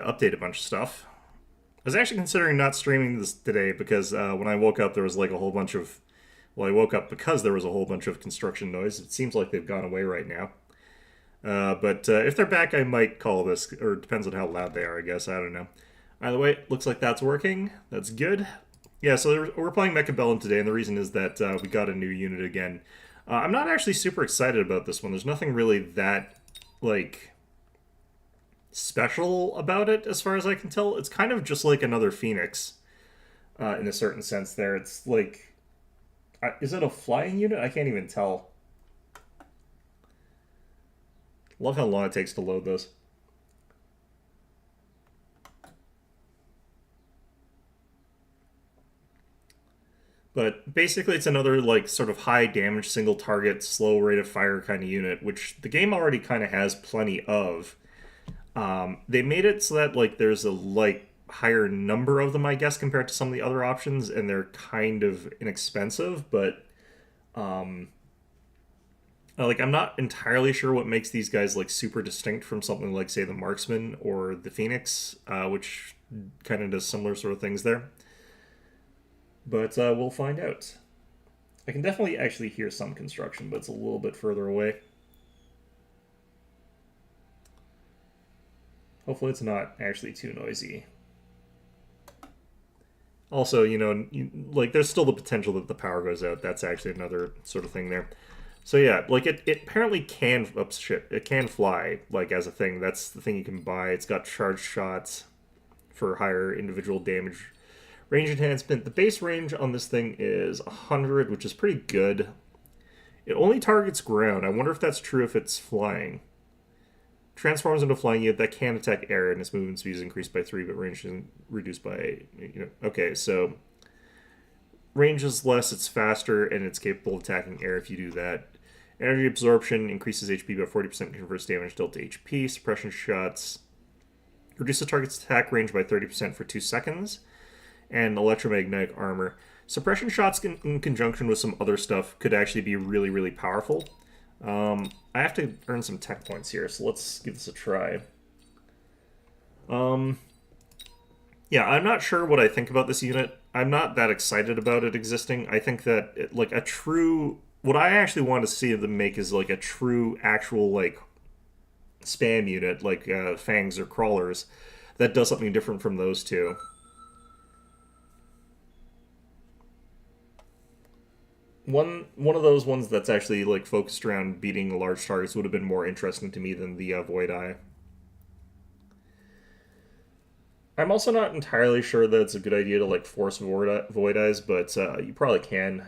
update a bunch of stuff. I was actually considering not streaming this today because when I woke up, there was like a whole bunch of. Well, I woke up because there was a whole bunch of construction noise. It seems like they've gone away right now. But if they're back, I might call this, or it depends on how loud they are, I guess. I don't know. Either way, looks like that's working. That's good. Yeah, so we're playing Mechabellum today, and the reason is that we got a new unit again. I'm not actually super excited about this one. There's nothing really that, like, special about it, as far as I can tell. It's kind of just like another Phoenix, in a certain sense there. It's like... is it a flying unit? I can't even tell. Love how long it takes to load this. But basically it's another like sort of high damage, single target, slow rate of fire kind of unit, which the game already kind of has plenty of. They made it so that like there's a like higher number of them, I guess, compared to some of the other options, and they're kind of inexpensive, but like I'm not entirely sure what makes these guys like super distinct from something like say the Marksman or the Phoenix, which kind of does similar sort of things there. But we'll find out. I can definitely actually hear some construction, but it's a little bit further away. Hopefully it's not actually too noisy. Also, you know, like there's still the potential that the power goes out. That's actually another sort of thing there. So yeah, like it apparently can, oops, shit, it can fly, like as a thing. That's the thing you can buy. It's got charged shots for higher individual damage. Range enhancement. The base range on this thing is 100, which is pretty good. It only targets ground. I wonder if that's true if it's flying. Transforms into a flying unit that can attack air, and its movement speed is increased by 3, but range is reduced by, okay, so range is less, it's faster, and it's capable of attacking air if you do that. Energy absorption increases HP by 40%, converts damage dealt to HP. Suppression shots reduce the target's attack range by 30% for 2 seconds. And electromagnetic armor. Suppression shots in conjunction with some other stuff could actually be really, really powerful. I have to earn some tech points here, so let's give this a try. Yeah, I'm not sure what I think about this unit. I'm not that excited about it existing. I think that, like, a true... What I actually want to see them make is, like, a true, actual, like, spam unit, like Fangs or Crawlers, that does something different from those two. One of those ones that's actually like focused around beating large targets would have been more interesting to me than the Void Eye. I'm also not entirely sure that it's a good idea to like force Void Eyes, but you probably can.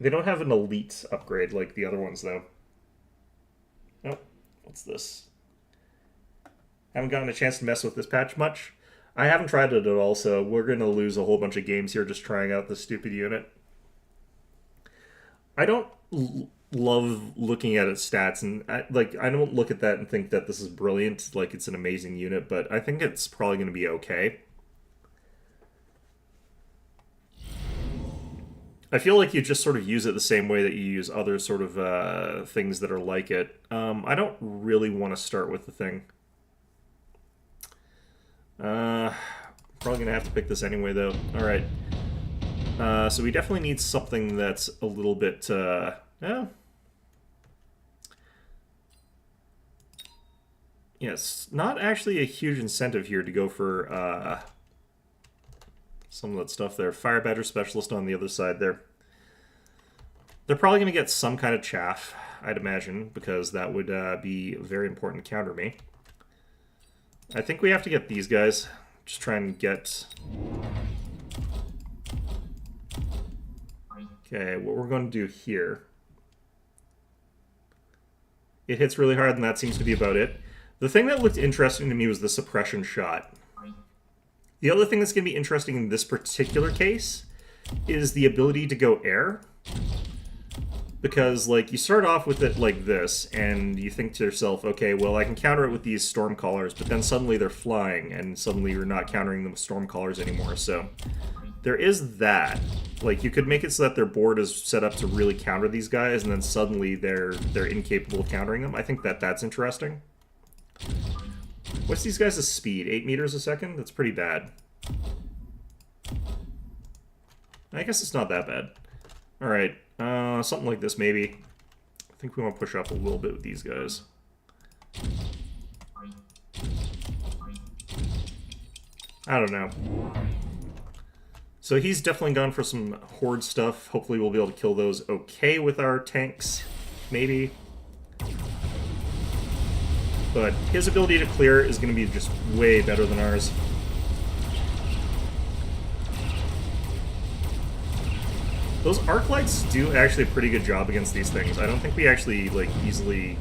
They don't have an elite upgrade like the other ones though. Nope. What's this? Haven't gotten a chance to mess with this patch much. I haven't tried it at all, so we're going to lose a whole bunch of games here just trying out this stupid unit. I don't love looking at its stats, and I don't look at that and think that this is brilliant, like it's an amazing unit, but I think it's probably going to be okay. I feel like you just sort of use it the same way that you use other sort of things that are like it. I don't really want to start with the thing. Probably going to have to pick this anyway, though. Alright. So we definitely need something that's a little bit, yeah. Yes, not actually a huge incentive here to go for, some of that stuff there. Fire Badger Specialist on the other side there. They're probably going to get some kind of chaff, I'd imagine, because that would be very important to counter me. I think we have to get these guys. Just try and get... Okay, what we're going to do here... It hits really hard, and that seems to be about it. The thing that looked interesting to me was the suppression shot. The other thing that's going to be interesting in this particular case is the ability to go air. Because, like, you start off with it like this, and you think to yourself, okay, well, I can counter it with these Stormcallers, but then suddenly they're flying, and suddenly you're not countering them with Stormcallers anymore, so... There is that. Like, you could make it so that their board is set up to really counter these guys, and then suddenly they're incapable of countering them. I think that that's interesting. What's these guys' speed? 8 meters a second? That's pretty bad. I guess it's not that bad. Alright, something like this maybe. I think we want to push up a little bit with these guys. I don't know. So he's definitely gone for some horde stuff. Hopefully we'll be able to kill those okay with our tanks. Maybe. But his ability to clear is going to be just way better than ours. Those arc lights do actually a pretty good job against these things. I don't think we actually like easily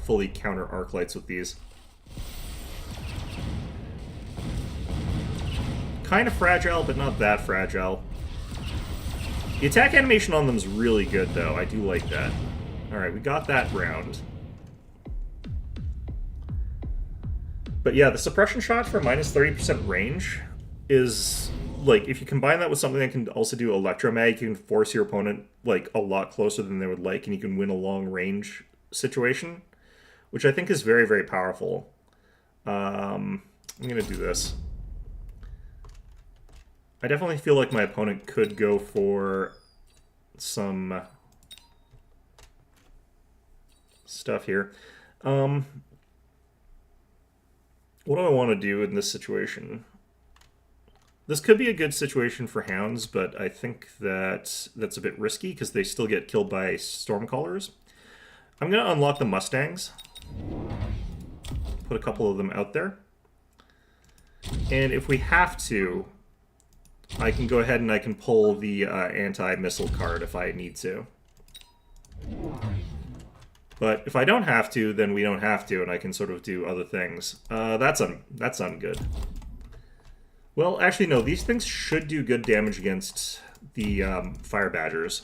fully counter arc lights with these. Kind of fragile, but not that fragile. The attack animation on them is really good, though. I do like that. Alright, we got that round. But yeah, the suppression shot for minus 30% range is, like, if you combine that with something that can also do electromag, you can force your opponent, like, a lot closer than they would like, and you can win a long-range situation, which I think is very, very powerful. I'm gonna do this. I definitely feel like my opponent could go for some stuff here. What do I want to do in this situation? This could be a good situation for hounds, but I think that that's a bit risky because they still get killed by stormcallers. I'm going to unlock the Mustangs. Put a couple of them out there. And if we have to, I can go ahead and I can pull the anti-missile card if I need to. But if I don't have to, then we don't have to, and I can sort of do other things. That's ungood. Well, actually, no. These things should do good damage against the Fire Badgers.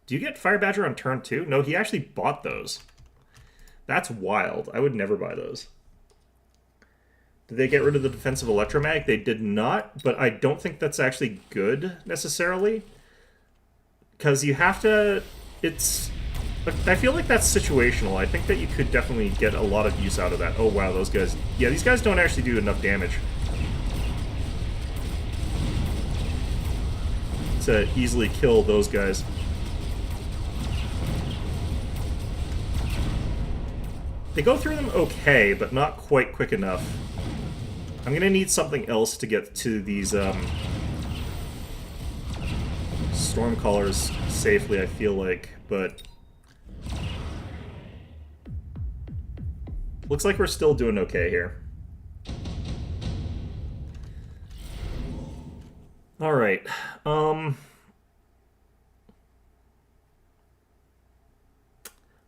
Do you get Fire Badger on turn 2? No, he actually bought those. That's wild. I would never buy those. Did they get rid of the defensive electromag? They did not, but I don't think that's actually good, necessarily. Because you have to... I feel like that's situational. I think that you could definitely get a lot of use out of that. Oh, wow, those guys... Yeah, these guys don't actually do enough damage to easily kill those guys. They go through them okay, but not quite quick enough. I'm gonna need something else to get to these Stormcallers safely, I feel like, but... Looks like we're still doing okay here. Alright, I'm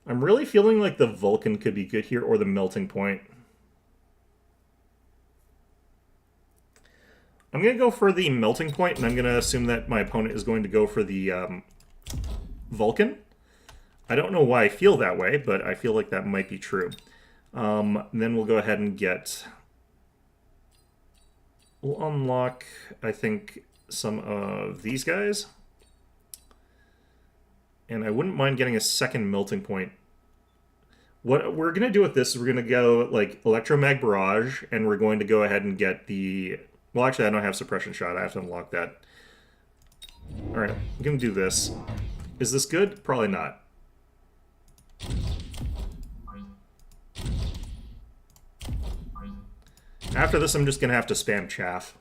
really feeling like the Vulcan could be good here, or the Melting Point. I'm going to go for the Melting Point, and I'm going to assume that my opponent is going to go for the Vulcan. I don't know why I feel that way, but I feel like that might be true. Then we'll go ahead and get... We'll unlock, I think, some of these guys. And I wouldn't mind getting a second Melting Point. What we're going to do with this is we're going to go, like, Electromag Barrage, and we're going to go ahead and get the... Well, actually, I don't have Suppression Shot. I have to unlock that. Alright, I'm going to do this. Is this good? Probably not. After this, I'm just going to have to spam Chaff.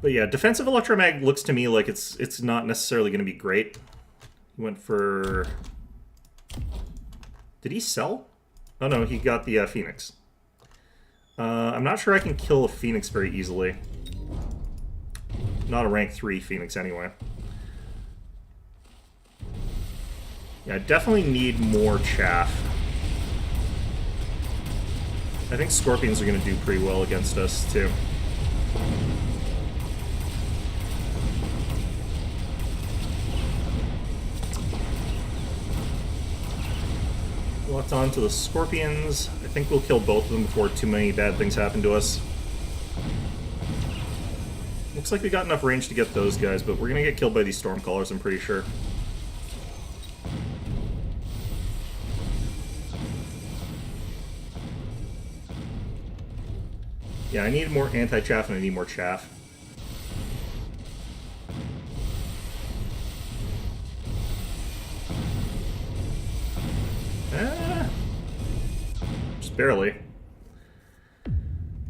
But yeah, defensive Electromag looks to me like it's not necessarily going to be great. He went for... Did he sell? Oh no, he got the Phoenix. I'm not sure I can kill a Phoenix very easily. Not a rank 3 Phoenix anyway. Yeah, I definitely need more Chaff. I think Scorpions are going to do pretty well against us, too. Locked on to the Scorpions. I think we'll kill both of them before too many bad things happen to us. Looks like we got enough range to get those guys, but we're going to get killed by these Stormcallers, I'm pretty sure. Yeah, I need more anti-chaff and I need more chaff. Just barely.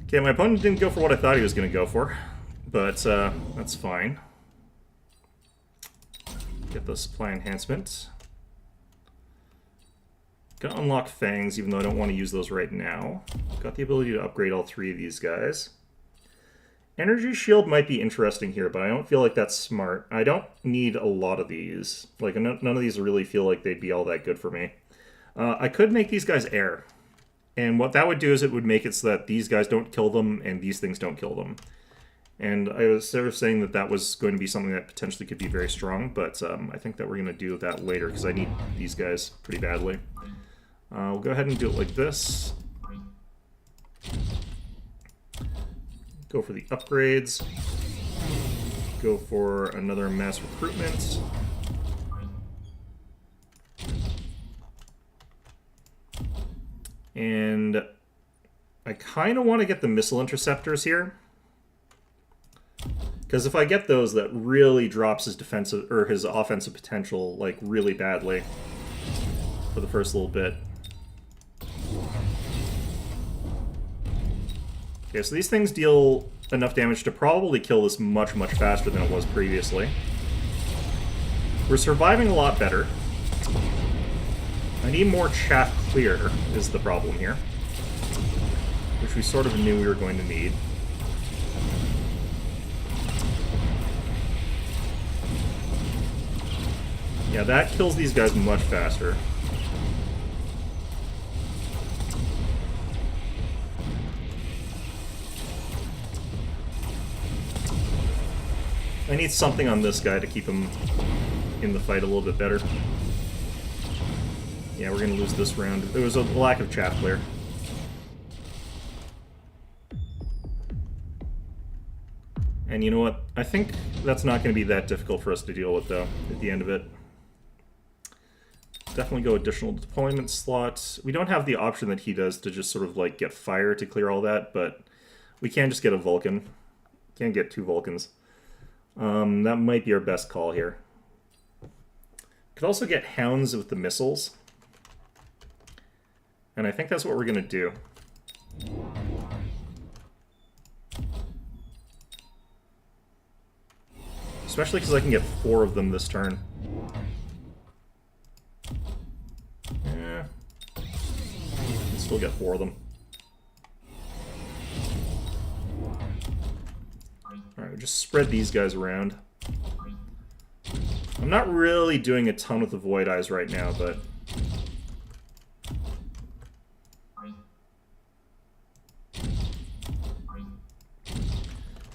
Okay, my opponent didn't go for what I thought he was going to go for, but that's fine. Get the supply enhancement. Gonna unlock fangs, even though I don't want to use those right now. Got the ability to upgrade all 3 of these guys. Energy shield might be interesting here, but I don't feel like that's smart. I don't need a lot of these. Like, none of these really feel like they'd be all that good for me. I could make these guys air. And what that would do is it would make it so that these guys don't kill them and these things don't kill them. And I was sort of saying that that was going to be something that potentially could be very strong, but I think that we're going to do that later because I need these guys pretty badly. We'll go ahead and do it like this. Go for the upgrades. Go for another mass recruitment. And I kind of want to get the missile interceptors here. Because if I get those, that really drops his defensive or his offensive potential like really badly for the first little bit. Okay, so these things deal enough damage to probably kill this much, much faster than it was previously. We're surviving a lot better. I need more chaff clear is the problem here, which we sort of knew we were going to need. Yeah, that kills these guys much faster. I need something on this guy to keep him in the fight a little bit better. Yeah, we're going to lose this round. There was a lack of chaff clear. And you know what? I think that's not going to be that difficult for us to deal with, though, at the end of it. Definitely go additional deployment slots. We don't have the option that he does to just sort of, like, get fire to clear all that, but we can just get a Vulcan. Can't get 2 Vulcans. That might be our best call here. Could also get Hounds with the missiles. And I think that's what we're going to do. Especially because I can get 4 of them this turn. Yeah. Still get 4 of them. Alright, we just spread these guys around. I'm not really doing a ton with the Void Eyes right now, but...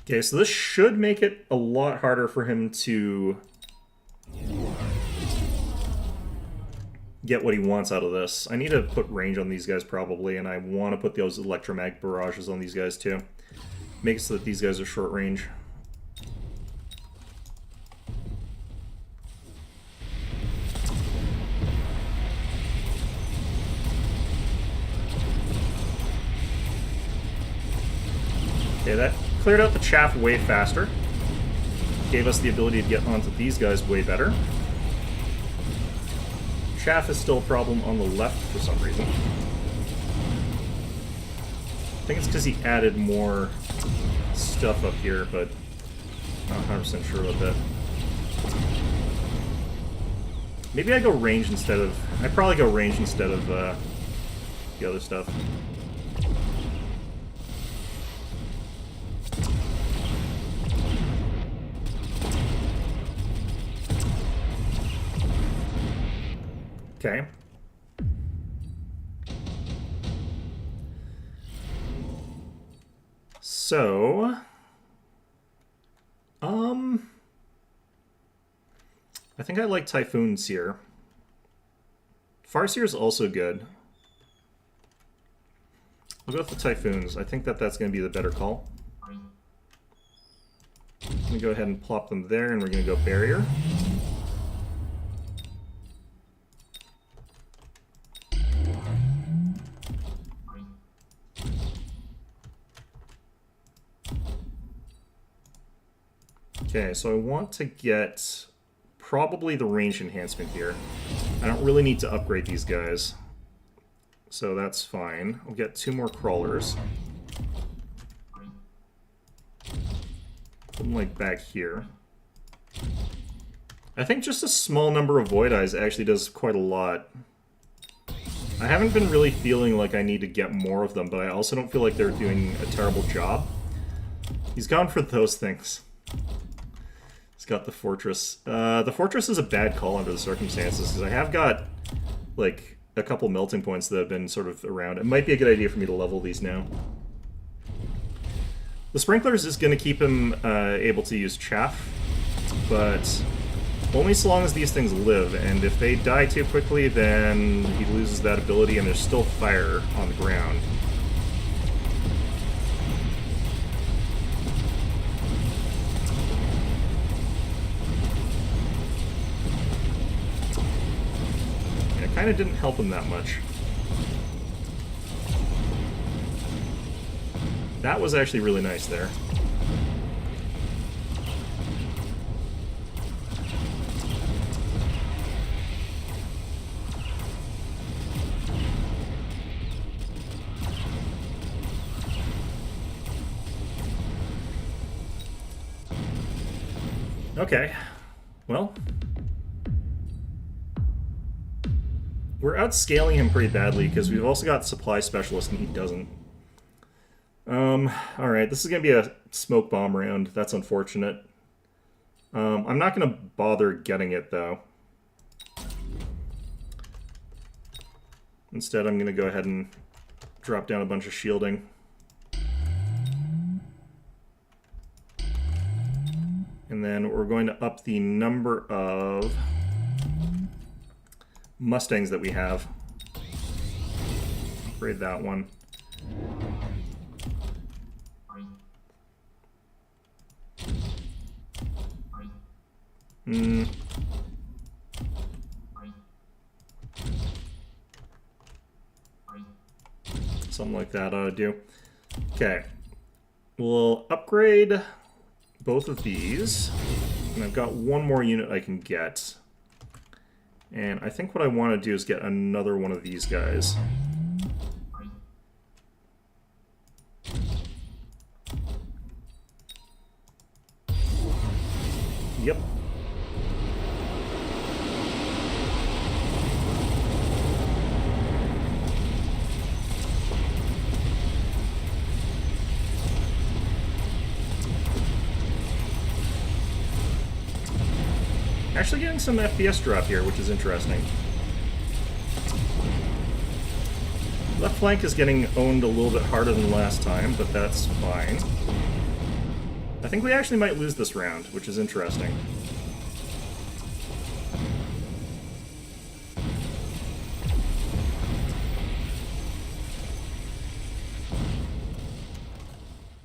Okay, so this should make it a lot harder for him to get what he wants out of this. I need to put range on these guys probably, and I want to put those electromag barrages on these guys too. Make it so that these guys are short range. Okay, that cleared out the chaff way faster. Gave us the ability to get onto these guys way better. Chaff is still a problem on the left for some reason. I think it's because he added more stuff up here, but I'm not 100% sure about that. Maybe I go range instead of... I'd probably go range instead of the other stuff. Okay. So, I think I like Typhoons here. Farseer is also good. I'll go with the Typhoons. I think that that's going to be the better call. I'm going to go ahead and plop them there, and we're going to go Barrier. Okay, so I want to get probably the range enhancement here. I don't really need to upgrade these guys, so that's fine. I'll get 2 more crawlers. Put them, like, back here. I think just a small number of Void Eyes actually does quite a lot. I haven't been really feeling like I need to get more of them, but I also don't feel like they're doing a terrible job. He's gone for those things. He's got the Fortress. The Fortress is a bad call under the circumstances, because I have got, like, a couple melting points that have been sort of around. It might be a good idea for me to level these now. The Sprinklers is going to keep him able to use Chaff, but only so long as these things live, and if they die too quickly, then he loses that ability, and there's still fire on the ground. It kind of didn't help him that much. That was actually really nice there. Okay, well, we're outscaling him pretty badly because we've also got Supply Specialist and he doesn't. Alright, this is going to be a smoke bomb round. That's unfortunate. I'm not going to bother getting it, though. Instead, I'm going to go ahead and drop down a bunch of shielding. And then we're going to up the number of Mustangs that we have. Upgrade that one. Something like that ought to do. Okay. We'll upgrade both of these. And I've got one more unit I can get. And I think what I want to do is get another one of these guys. Yep. Actually getting some FPS drop here, which is interesting. Left flank is getting owned a little bit harder than last time, but that's fine. I think we actually might lose this round, which is interesting.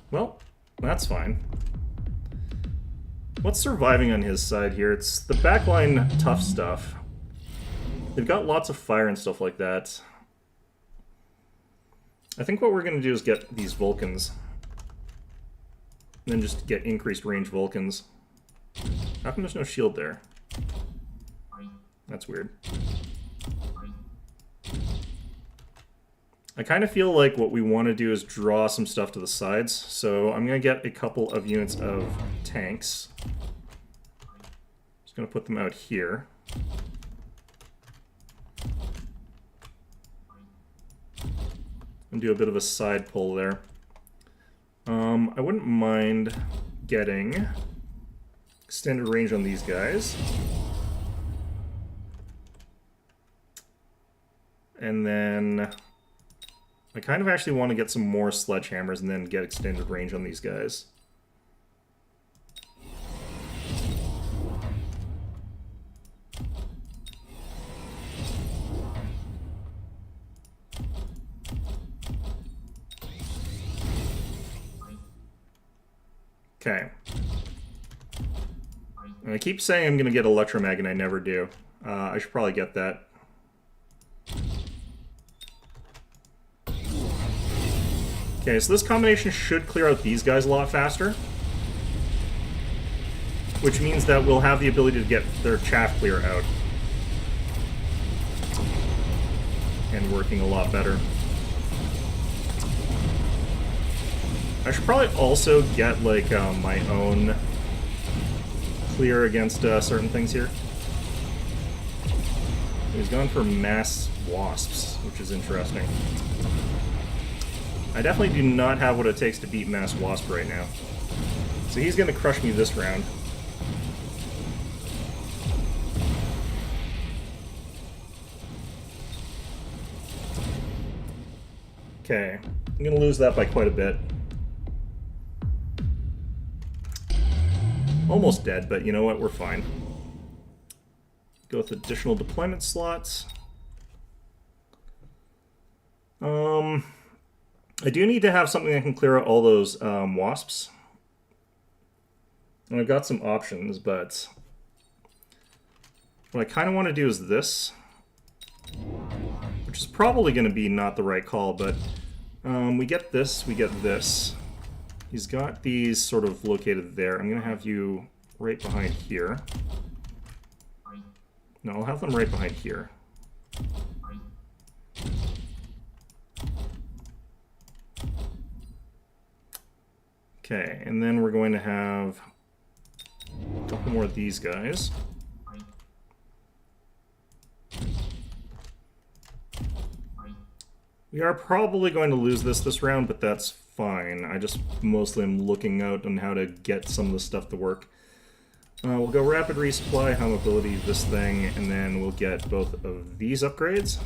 Well, that's fine. What's surviving on his side here? It's the backline tough stuff. They've got lots of fire and stuff like that. I think what we're going to do is get these Vulcans. And then just get increased range Vulcans. How come there's no shield there? That's weird. I kind of feel like what we want to do is draw some stuff to the sides, so I'm going to get a couple of units of tanks. Just going to put them out here. And do a bit of a side pull there. I wouldn't mind getting extended range on these guys. And then I kind of actually want to get some more sledgehammers and then get extended range on these guys. Okay. And I keep saying I'm going to get Electromag and I never do. I should probably get that. Okay, so this combination should clear out these guys a lot faster. which means that we'll have the ability to get their chaff clear out. And working a lot better. I should probably also get, like, my own clear against certain things here. He's gone for mass wasps, which is interesting. I definitely do not have what it takes to beat mass wasp right now. So he's going to crush me this round. Okay, I'm going to lose that by quite a bit. Almost dead, but you know what? We're fine. Go with additional deployment slots. I do need to have something that can clear out all those wasps. And I've got some options, but what I kind of want to do is this, which is probably going to be not the right call, but we get this, we get this. He's got these sort of located there. I'm going to have you right behind here. No, I'll have them right behind here. Okay, and then we're going to have a couple more of these guys. We are probably going to lose this round, but that's fine. I just mostly am looking out on how to get some of the stuff to work. We'll go rapid resupply, high mobility, this thing, and then we'll get both of these upgrades.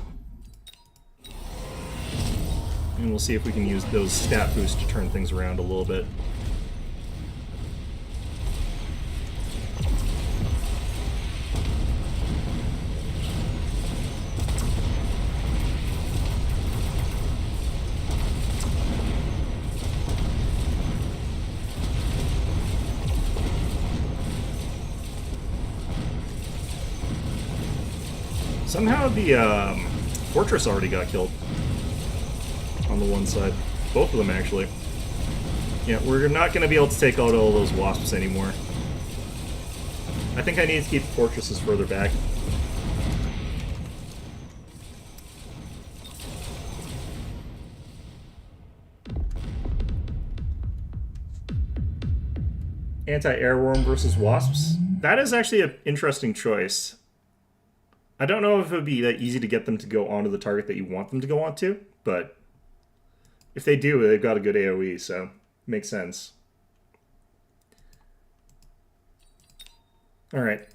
And we'll see if we can use those stat boosts to turn things around a little bit. Somehow the fortress already got killed on the one side. Both of them, actually. Yeah, we're not going to be able to take out all those wasps anymore. I think I need to keep the fortresses further back. Anti-airworm versus wasps. That is actually an interesting choice. I don't know if it would be that easy to get them to go onto the target that you want them to go onto, but if they do, they've got a good AoE, so makes sense. Alright,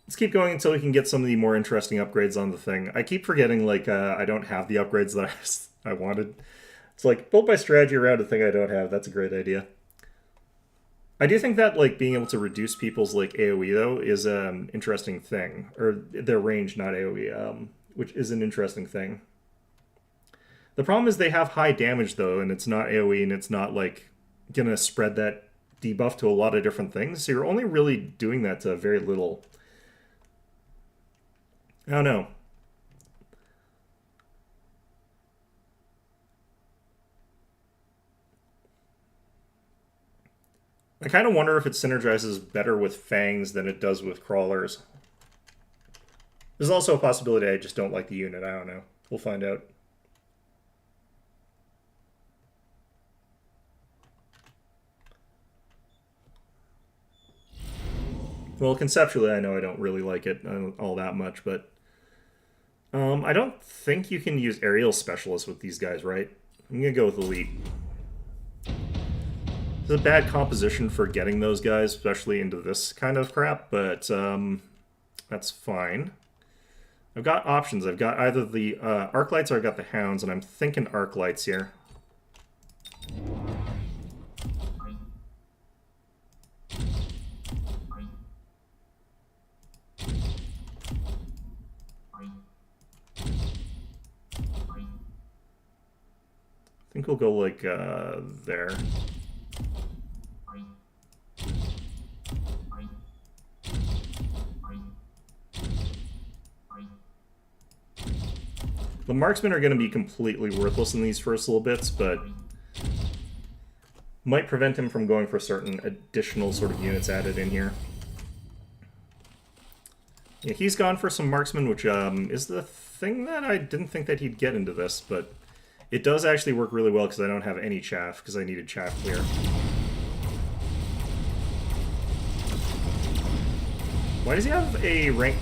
let's keep going until we can get some of the more interesting upgrades on the thing. I keep forgetting, like, I don't have the upgrades that I wanted. It's like, build my strategy around a thing I don't have. That's a great idea. I do think that, like, being able to reduce people's, like, AoE, though, is an interesting thing. Or their range, not AoE, which is an interesting thing. The problem is they have high damage, though, and it's not AoE, and it's not, like, gonna spread that debuff to a lot of different things. So you're only really doing that to very little. I don't know. I kind of wonder if it synergizes better with fangs than it does with crawlers. There's also a possibility I just don't like the unit. I don't know. We'll find out. Well, conceptually, I know I don't really like it all that much, but I don't think you can use aerial specialists with these guys, right? I'm going to go with elite. It's a bad composition for getting those guys, especially into this kind of crap, but that's fine. I've got options. I've got either the arc lights or I've got the hounds, and I'm thinking arc lights here. I think we'll go like there. The marksmen are going to be completely worthless in these first little bits, but might prevent him from going for certain additional sort of units added in here. Yeah, he's gone for some marksman, which is the thing that I didn't think that he'd get into this, but it does actually work really well because I don't have any chaff, because I needed chaff clear. Why does he have a rank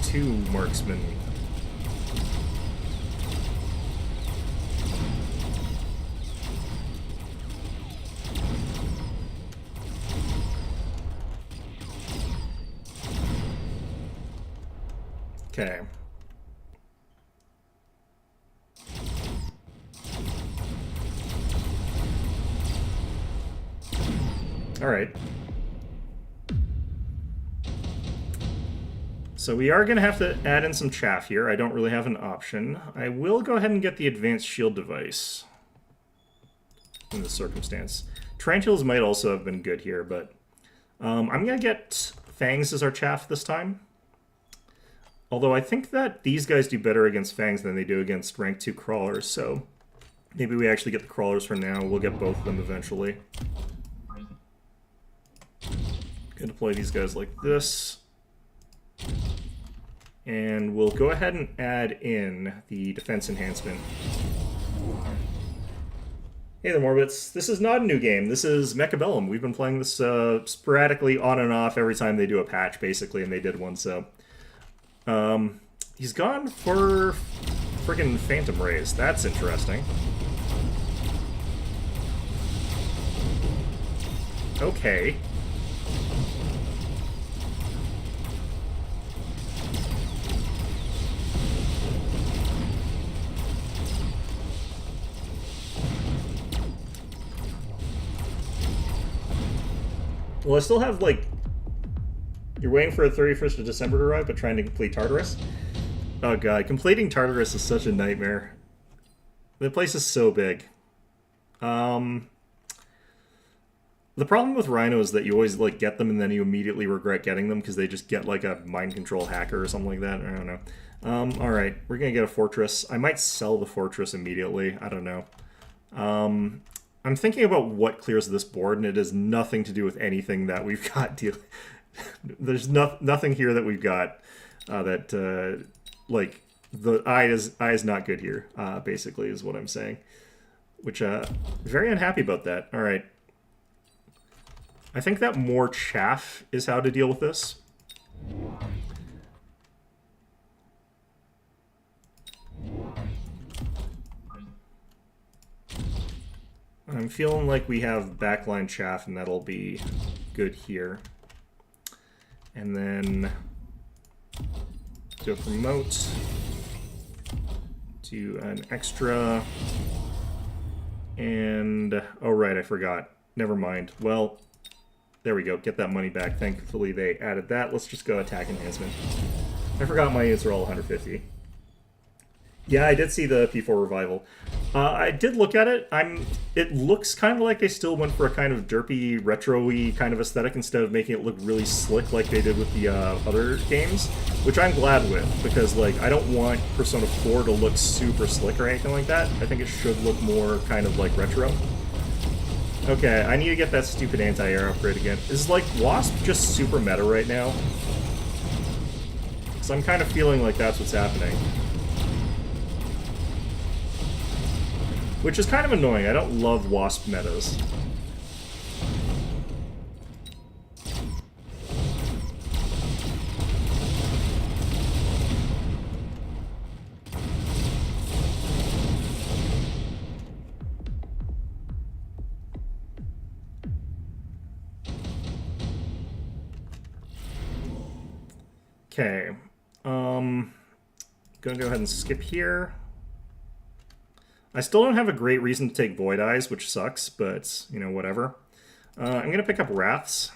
2 marksman? Okay. All right. So we are going to have to add in some chaff here. I don't really have an option. I will go ahead and get the advanced shield device in this circumstance. Tarantulas might also have been good here, but I'm going to get fangs as our chaff this time. Although I think that these guys do better against fangs than they do against rank 2 crawlers, so maybe we actually get the crawlers for now. We'll get both of them eventually. Gonna deploy these guys like this. And we'll go ahead and add in the defense enhancement. Hey there, Morbits. This is not a new game. This is Mechabellum. We've been playing this sporadically on and off every time they do a patch, basically, and they did one, so... he's gone for friggin' Phantom Rays. That's interesting. Okay. Well, I still have, like... You're waiting for the 31st of December to arrive, but trying to complete Tartarus? Oh god, completing Tartarus is such a nightmare. The place is so big. The problem with Rhino is that you always, like, get them and then you immediately regret getting them because they just get, like, a mind control hacker or something like that. I don't know. Alright, we're gonna get a fortress. I might sell the fortress immediately. I don't know. I'm thinking about what clears this board, and it has nothing to do with anything that we've got There's nothing here that we've got that, like, the eye is not good here, basically, is what I'm saying. Which, very unhappy about that. All right. I think that more chaff is how to deal with this. I'm feeling like we have backline chaff, and that'll be good here. And then do a promote, do an extra, and oh right, I forgot. Never mind. Well, there we go. Get that money back. Thankfully they added that. Let's just go attack enhancement. I forgot my units are all 150. Yeah, I did see the P4 revival. I did look at it. It looks kind of like they still went for a kind of derpy, retro-y kind of aesthetic instead of making it look really slick like they did with the other games, which I'm glad with, because like I don't want Persona 4 to look super slick or anything like that. I think it should look more kind of like retro. Okay, I need to get that stupid anti-air upgrade again. Is like Wasp just super meta right now? So I'm kind of feeling like that's what's happening. Which is kind of annoying. I don't love Wasp metas. Okay. Gonna go ahead and skip here. I still don't have a great reason to take Void Eyes, which sucks, but, you know, whatever. I'm going to pick up Wraths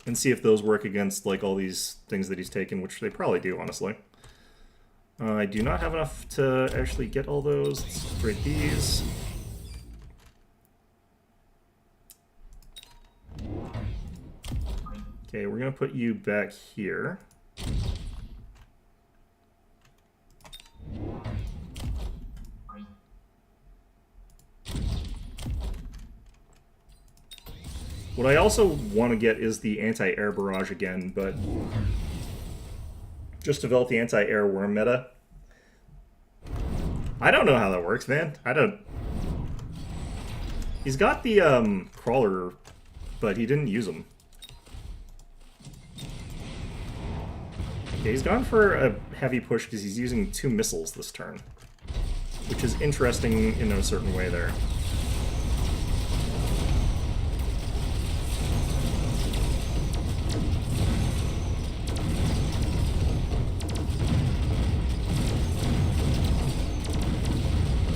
and see if those work against, like, all these things that he's taken, which they probably do, honestly. I do not have enough to actually get all those. Let's upgrade these. Okay, we're going to put you back here. What I also want to get is the anti-air barrage again, but Just develop the anti-air worm meta. I don't know how that works, man. I don't... He's got the crawler, but he didn't use them. Okay, he's gone for a heavy push because he's using 2 missiles this turn, which is interesting in a certain way there.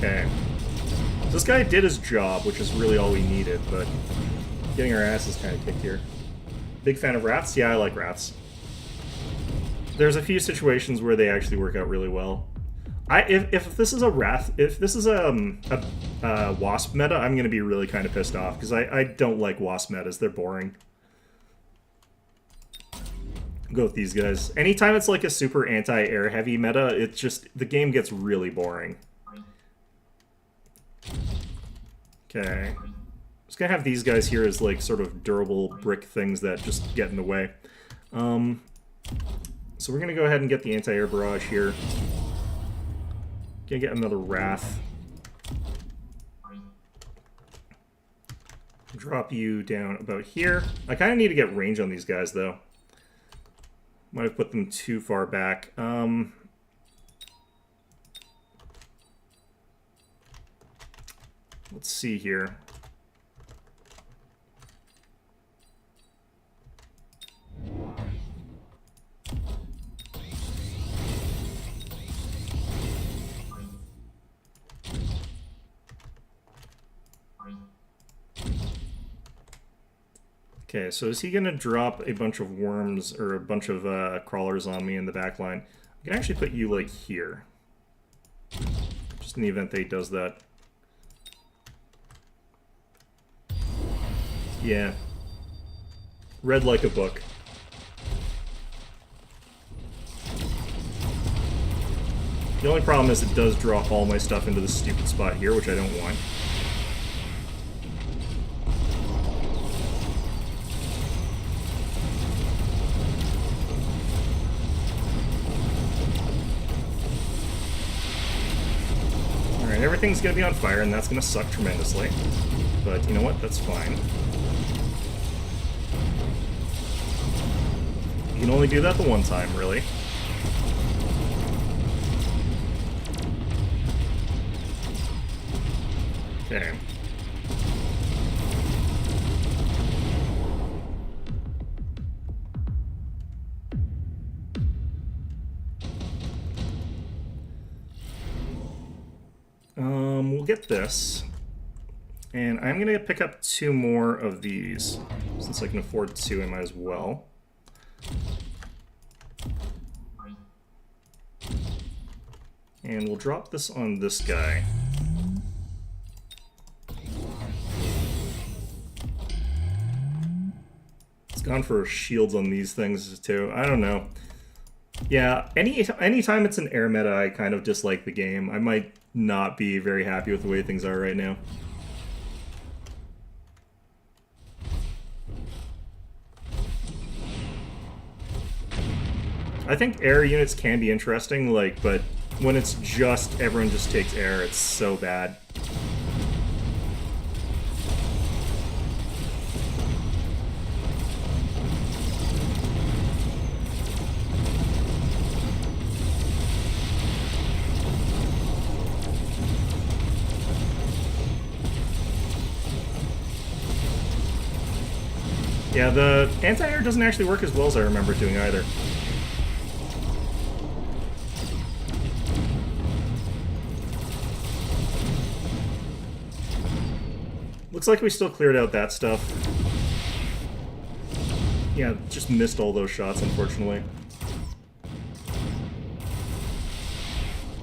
Okay. This guy did his job, which is really all we needed, but getting our asses kind of kicked here. Big fan of wraths? Yeah, I like wraths. There's a few situations where they actually work out really well. If this is a wrath, if this is a wasp meta, I'm going to be really kind of pissed off, because I don't like wasp metas. They're boring. Go with these guys. Anytime it's like a super anti-air heavy meta, it's just, the game gets really boring. Okay. Just gonna have these guys here as like sort of durable brick things that just get in the way. So we're gonna go ahead and get the anti-air barrage here. Gonna get another wrath. Drop you down about here. I kind of need to get range on these guys though. Might have put them too far back. Let's see here. Okay, so is he going to drop a bunch of worms or a bunch of crawlers on me in the back line? I can actually put you, like, here. Just in the event that he does that. Yeah. Read like a book. The only problem is it does drop all my stuff into this stupid spot here, which I don't want. Alright, everything's gonna be on fire, and that's gonna suck tremendously. But you know what? That's fine. You can only do that the one time, really. Okay. We'll get this. And I'm going to pick up 2 more of these. Since I can afford 2, I might as well. And we'll drop this on this guy. It's gone for shields on these things too. I don't know. Yeah, anytime it's an air meta, I kind of dislike the game. I might not be very happy with the way things are right now. I think air units can be interesting, like, but when it's just everyone just takes air, it's so bad. Yeah, the anti-air doesn't actually work as well as I remember doing either. Looks like we still cleared out that stuff. Yeah, just missed all those shots, unfortunately.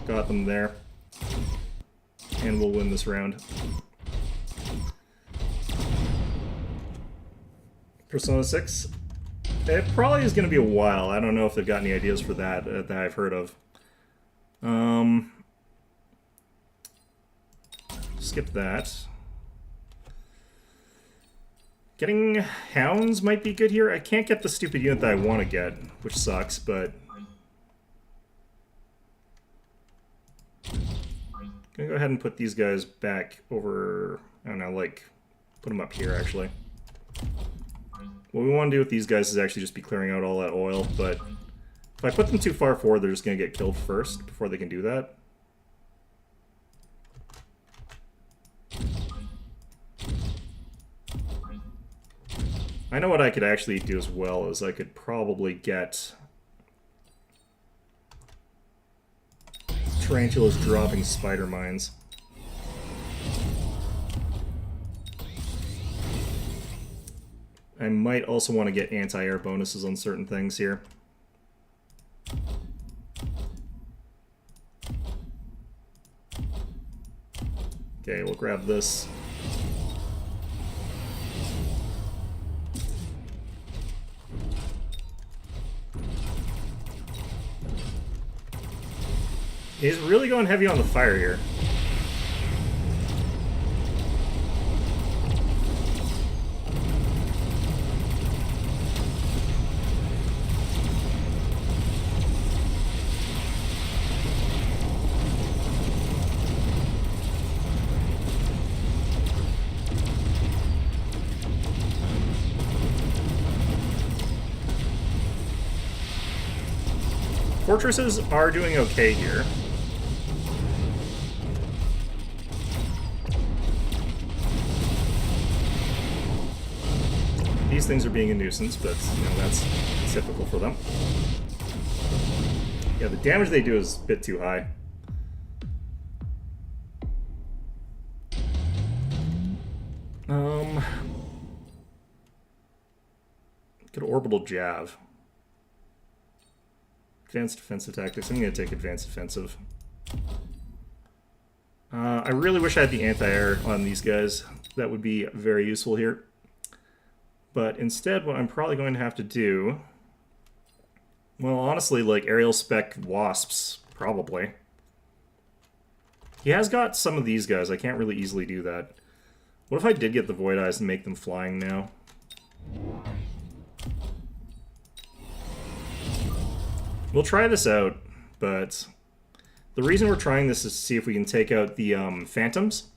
Got them there. And we'll win this round. Persona 6? It probably is going to be a while. I don't know if they've got any ideas for that that I've heard of. Skip that. Getting hounds might be good here. I can't get the stupid unit that I want to get, which sucks, but gonna go ahead and put these guys back over, I don't know, like, put them up here, actually. What we want to do with these guys is actually just be clearing out all that oil, but if I put them too far forward, they're just gonna get killed first before they can do that. I know what I could actually do as well is I could probably get tarantulas dropping spider mines. I might also want to get anti-air bonuses on certain things here. Okay, we'll grab this. He's really going heavy on the fire here. Fortresses are doing okay here. These things are being a nuisance, but you know, that's typical for them. Yeah, the damage they do is a bit too high. Good orbital jab. Advanced defensive tactics. I'm going to take advanced defensive. I really wish I had the anti-air on these guys. That would be very useful here. But instead, what I'm probably going to have to do... Well, honestly, like aerial spec wasps, probably. He has got some of these guys. I can't really easily do that. What if I did get the Void Eyes and make them flying now? We'll try this out, but the reason we're trying this is to see if we can take out the phantoms.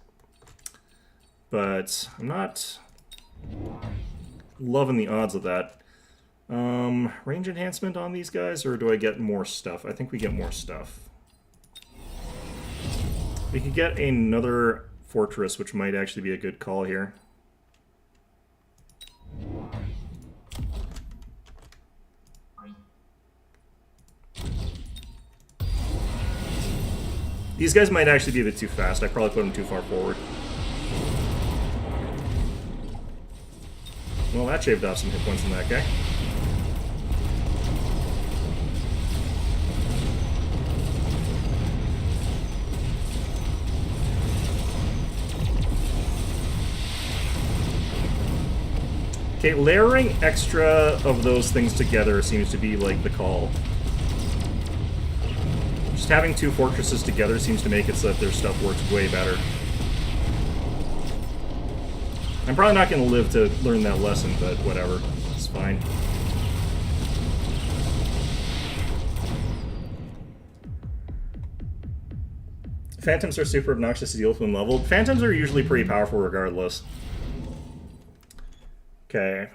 But I'm not loving the odds of that. Range enhancement on these guys, or do I get more stuff? I think we get more stuff. We could get another fortress, which might actually be a good call here. These guys might actually be a bit too fast. I probably put them too far forward. Well, that shaved off some hit points in that guy. Okay, layering extra of those things together seems to be like the call. Just having two fortresses together seems to make it so that their stuff works way better. I'm probably not going to live to learn that lesson, but whatever. It's fine. Phantoms are super obnoxious to deal with when leveled. Phantoms are usually pretty powerful regardless. Okay.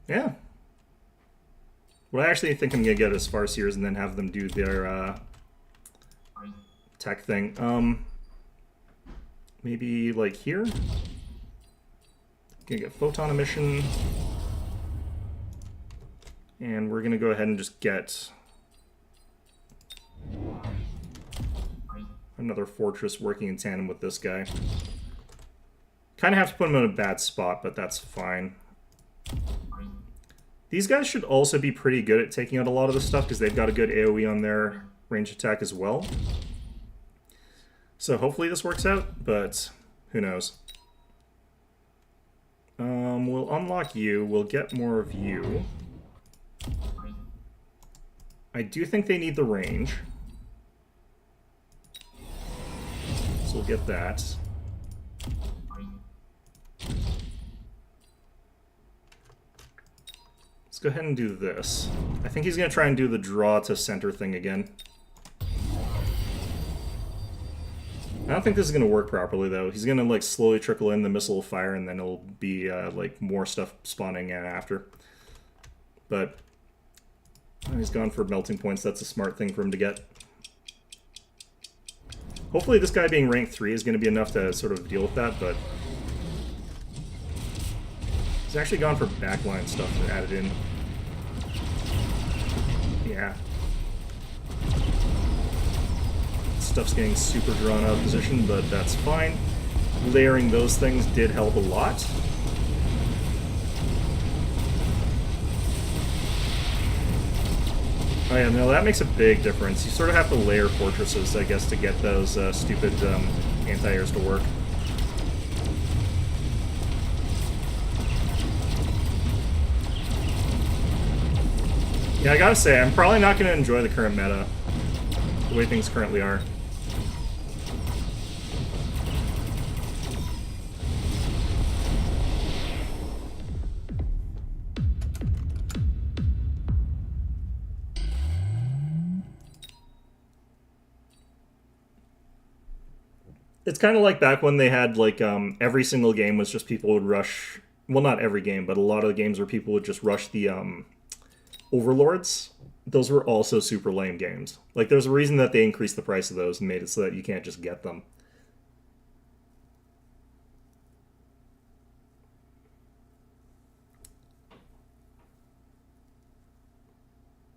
Yeah. Well, I actually think I'm going to get as Farseers and then have them do their tech thing. Maybe like here? Gonna get photon emission. And we're gonna go ahead and just get another fortress working in tandem with this guy. Kind of have to put him in a bad spot, but that's fine. These guys should also be pretty good at taking out a lot of this stuff because they've got a good AoE on their range attack as well. So hopefully this works out, but who knows. We'll unlock you. We'll get more of you. I do think they need the range. So we'll get that. Let's go ahead and do this. I think he's going to try and do the draw to center thing again. I don't think this is going to work properly, though. He's going to, like, slowly trickle in the missile of fire, and then it'll be, like, more stuff spawning in after. But he's gone for melting points. That's a smart thing for him to get. Hopefully this guy being rank 3 is going to be enough to sort of deal with that, but he's actually gone for backline stuff added in. Yeah. Stuff's getting super drawn out of position, but that's fine. Layering those things did help a lot. Oh yeah, no, that makes a big difference. You sort of have to layer fortresses, I guess, to get those stupid anti-airs to work. Yeah, I gotta say, I'm probably not going to enjoy the current meta, the way things currently are. It's kind of like back when they had, like, every single game was just people would rush... Well, not every game, but a lot of the games where people would just rush the Overlords. Those were also super lame games. Like, there's a reason that they increased the price of those and made it so that you can't just get them.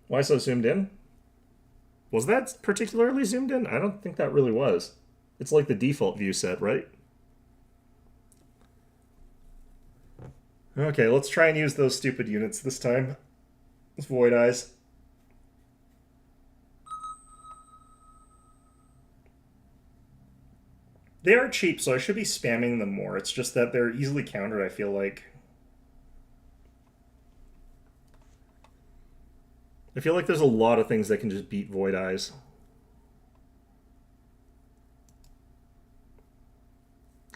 Why so zoomed in? Was that particularly zoomed in? I don't think that really was. It's like the default view set, right? Okay, let's try and use those stupid units this time. It's Void Eyes. They are cheap, so I should be spamming them more. It's just that they're easily countered, I feel like. I feel like there's a lot of things that can just beat Void Eyes.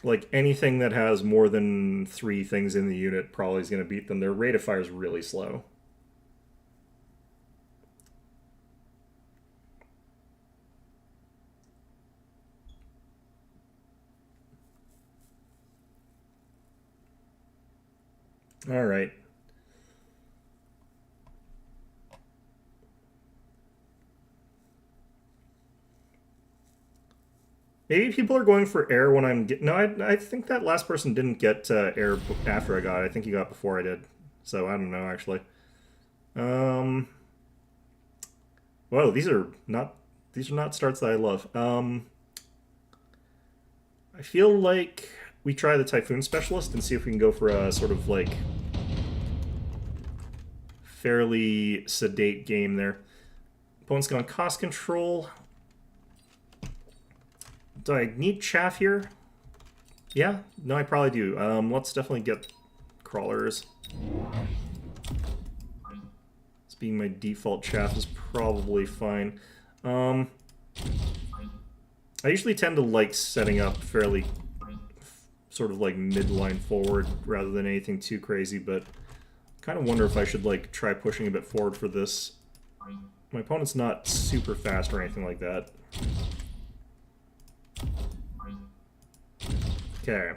Like, anything that has more than 3 things in the unit probably is going to beat them. Their rate of fire is really slow. All right. Maybe people are going for air when I'm getting... No, I think that last person didn't get air after I got it. I think he got before I did. So, I don't know, actually. Whoa, these are not starts that I love. I feel like we try the Typhoon Specialist and see if we can go for a sort of, like, fairly sedate game there. Opponent's gone cost control. Do I need chaff here? Yeah? No, I probably do. Let's definitely get crawlers. This being my default chaff is probably fine. I usually tend to like setting up fairly sort of like midline forward rather than anything too crazy, but I kind of wonder if I should like try pushing a bit forward for this. My opponent's not super fast or anything like that. Okay.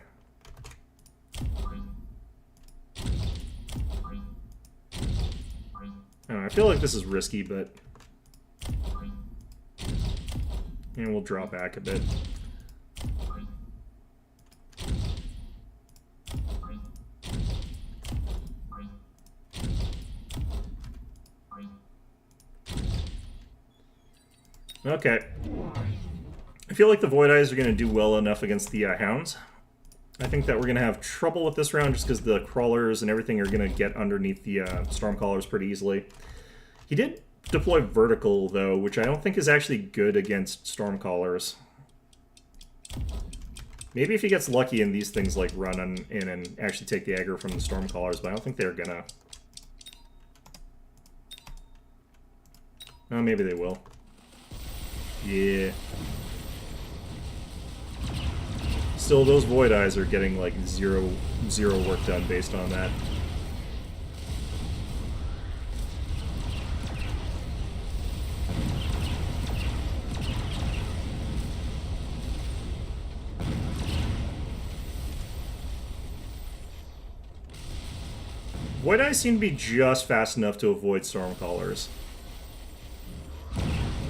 I feel like this is risky, but... And we'll draw back a bit. Okay. I feel like the Void Eyes are going to do well enough against the Hounds. I think that we're going to have trouble with this round just because the Crawlers and everything are going to get underneath the Stormcallers pretty easily. He did deploy Vertical, though, which I don't think is actually good against Stormcallers. Maybe if he gets lucky and these things like run in and actually take the aggro from the Stormcallers, but I don't think they're going to. Oh, maybe they will. Yeah. Still, those Void Eyes are getting, like, zero work done based on that. Void Eyes seem to be just fast enough to avoid Stormcallers.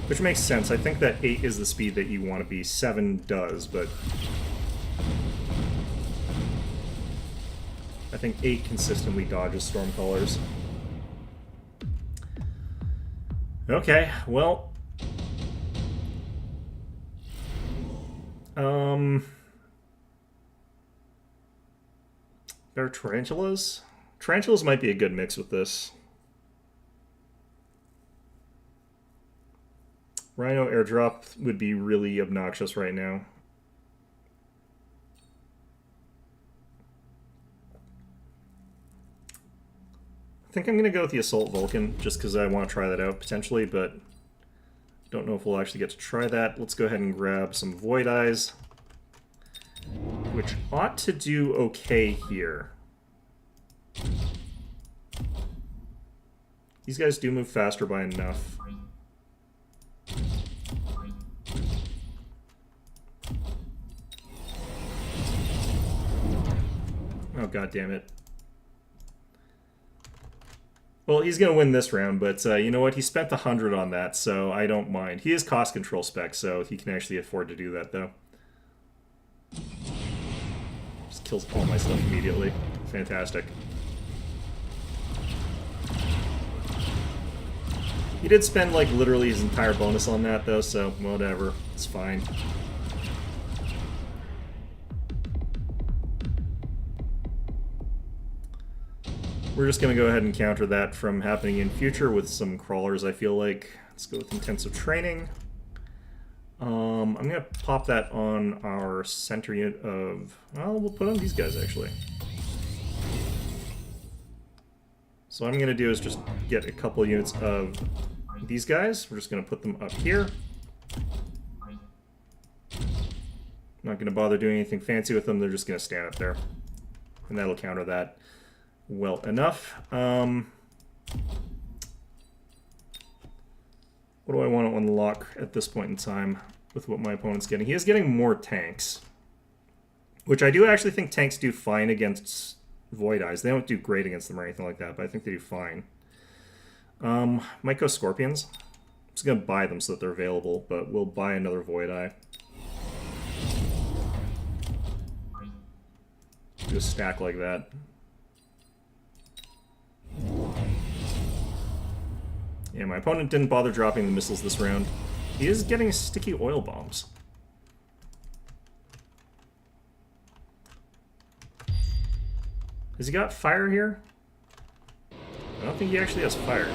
Which makes sense. I think that 8 is the speed that you want to be. 7 does, but... I think 8 consistently dodges Stormcallers. Okay, well... There are Tarantulas? Tarantulas might be a good mix with this. Rhino airdrop would be really obnoxious right now. I think I'm going to go with the Assault Vulcan, just because I want to try that out, potentially, but don't know if we'll actually get to try that. Let's go ahead and grab some Void Eyes, which ought to do okay here. These guys do move faster by enough. Oh, god damn it. Well, he's going to win this round, but you know what? He spent 100 on that, so I don't mind. He is cost control spec, so he can actually afford to do that, though. Just kills all my stuff immediately. Fantastic. He did spend, like, literally his entire bonus on that, though, so whatever. It's fine. We're just going to go ahead and counter that from happening in future with some crawlers, I feel like. Let's go with intensive training. I'm going to pop that on our center unit of... Well, we'll put on these guys, actually. So what I'm going to do is just get a couple units of these guys. We're just going to put them up here. Not going to bother doing anything fancy with them. They're just going to stand up there. And that'll counter that well enough. What do I want to unlock at this point in time with what my opponent's getting? He is getting more tanks, which I do actually think tanks do fine against Void Eyes. They don't do great against them or anything like that, but I think they do fine. Might go Scorpions. I'm just going to buy them so that they're available, but we'll buy another Void Eye. Do a stack like that. Yeah, my opponent didn't bother dropping the missiles this round. He is getting sticky oil bombs. Has he got fire here? I don't think he actually has fire.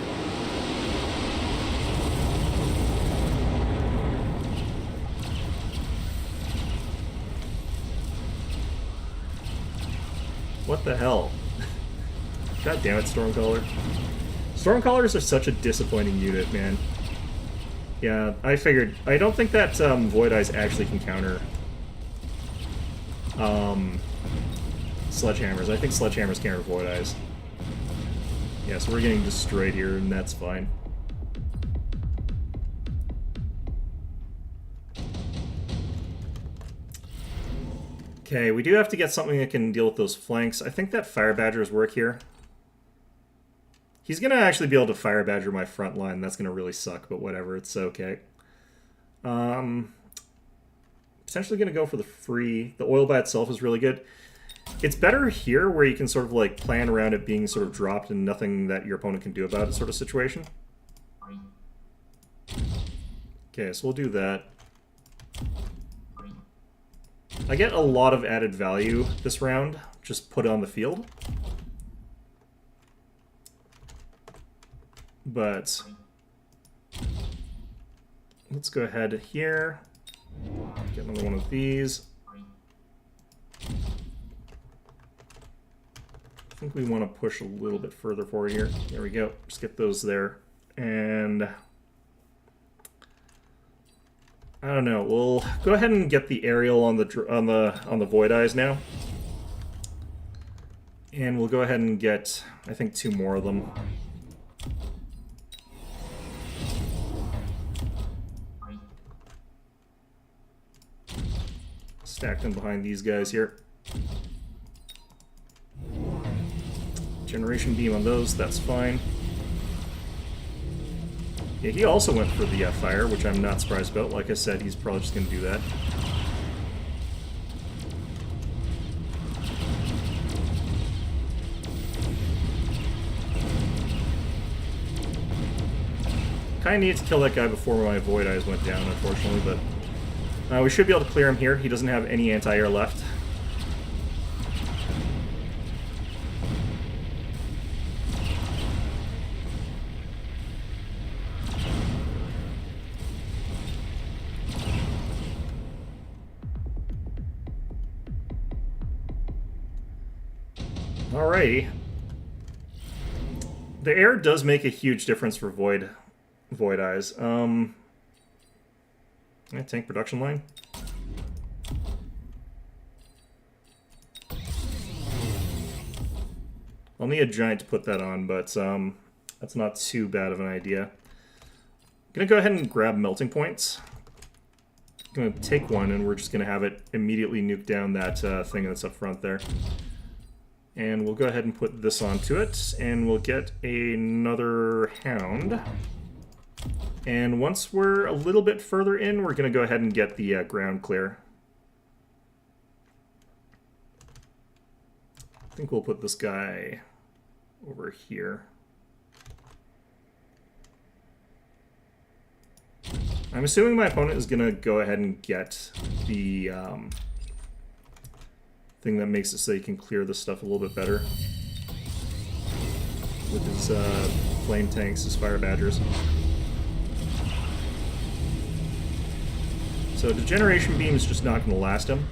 What the hell? God damn it, Stormcaller. Stormcallers are such a disappointing unit, man. Yeah, I figured. I don't think that Void Eyes actually can counter Sledgehammers. I think Sledgehammers counter Void Eyes. Yeah, so we're getting destroyed here, and that's fine. Okay, we do have to get something that can deal with those flanks. I think that Fire Badgers work here. He's going to actually be able to Fire Badger my front line. That's going to really suck, but whatever. It's okay. Potentially going to go for the free. The oil by itself is really good. It's better here where you can sort of like plan around it being sort of dropped and nothing that your opponent can do about it sort of situation. Okay, so we'll do that. I get a lot of added value this round. Just put it on the field. But let's go ahead here. Get another one of these. I think we want to push a little bit further forward here. There we go. Just get those there. And I don't know. We'll go ahead and get the aerial on the Void Eyes now. And we'll go ahead and get, I think, 2 more of them. Stack them behind these guys here. Generation beam on those, that's fine. Yeah, he also went for the fire, which I'm not surprised about. Like I said, he's probably just going to do that. Kind of needed to kill that guy before my Void Eyes went down, unfortunately, but we should be able to clear him here. He doesn't have any anti-air left. Alrighty. The air does make a huge difference for Void Eyes. Tank production line. I'll need a giant to put that on, but that's not too bad of an idea. I'm gonna go ahead and grab melting points. I'm gonna take one, and we're just gonna have it immediately nuke down that thing that's up front there. And we'll go ahead and put this onto it, and we'll get another Hound. And once we're a little bit further in, we're going to go ahead and get the ground clear. I think we'll put this guy over here. I'm assuming my opponent is going to go ahead and get the thing that makes it so he can clear this stuff a little bit better. With his flame tanks, his fire badgers. So the generation beam is just not going to last him.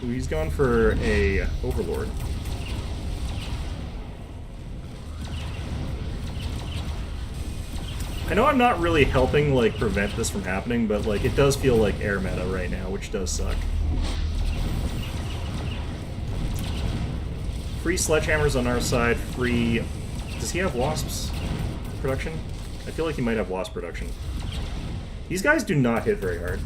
Ooh, he's going for a Overlord. I know I'm not really helping like prevent this from happening, but like it does feel like air meta right now, which does suck. Free sledgehammers on our side, free... Does he have wasps production? I feel like he might have wasp production. These guys do not hit very hard.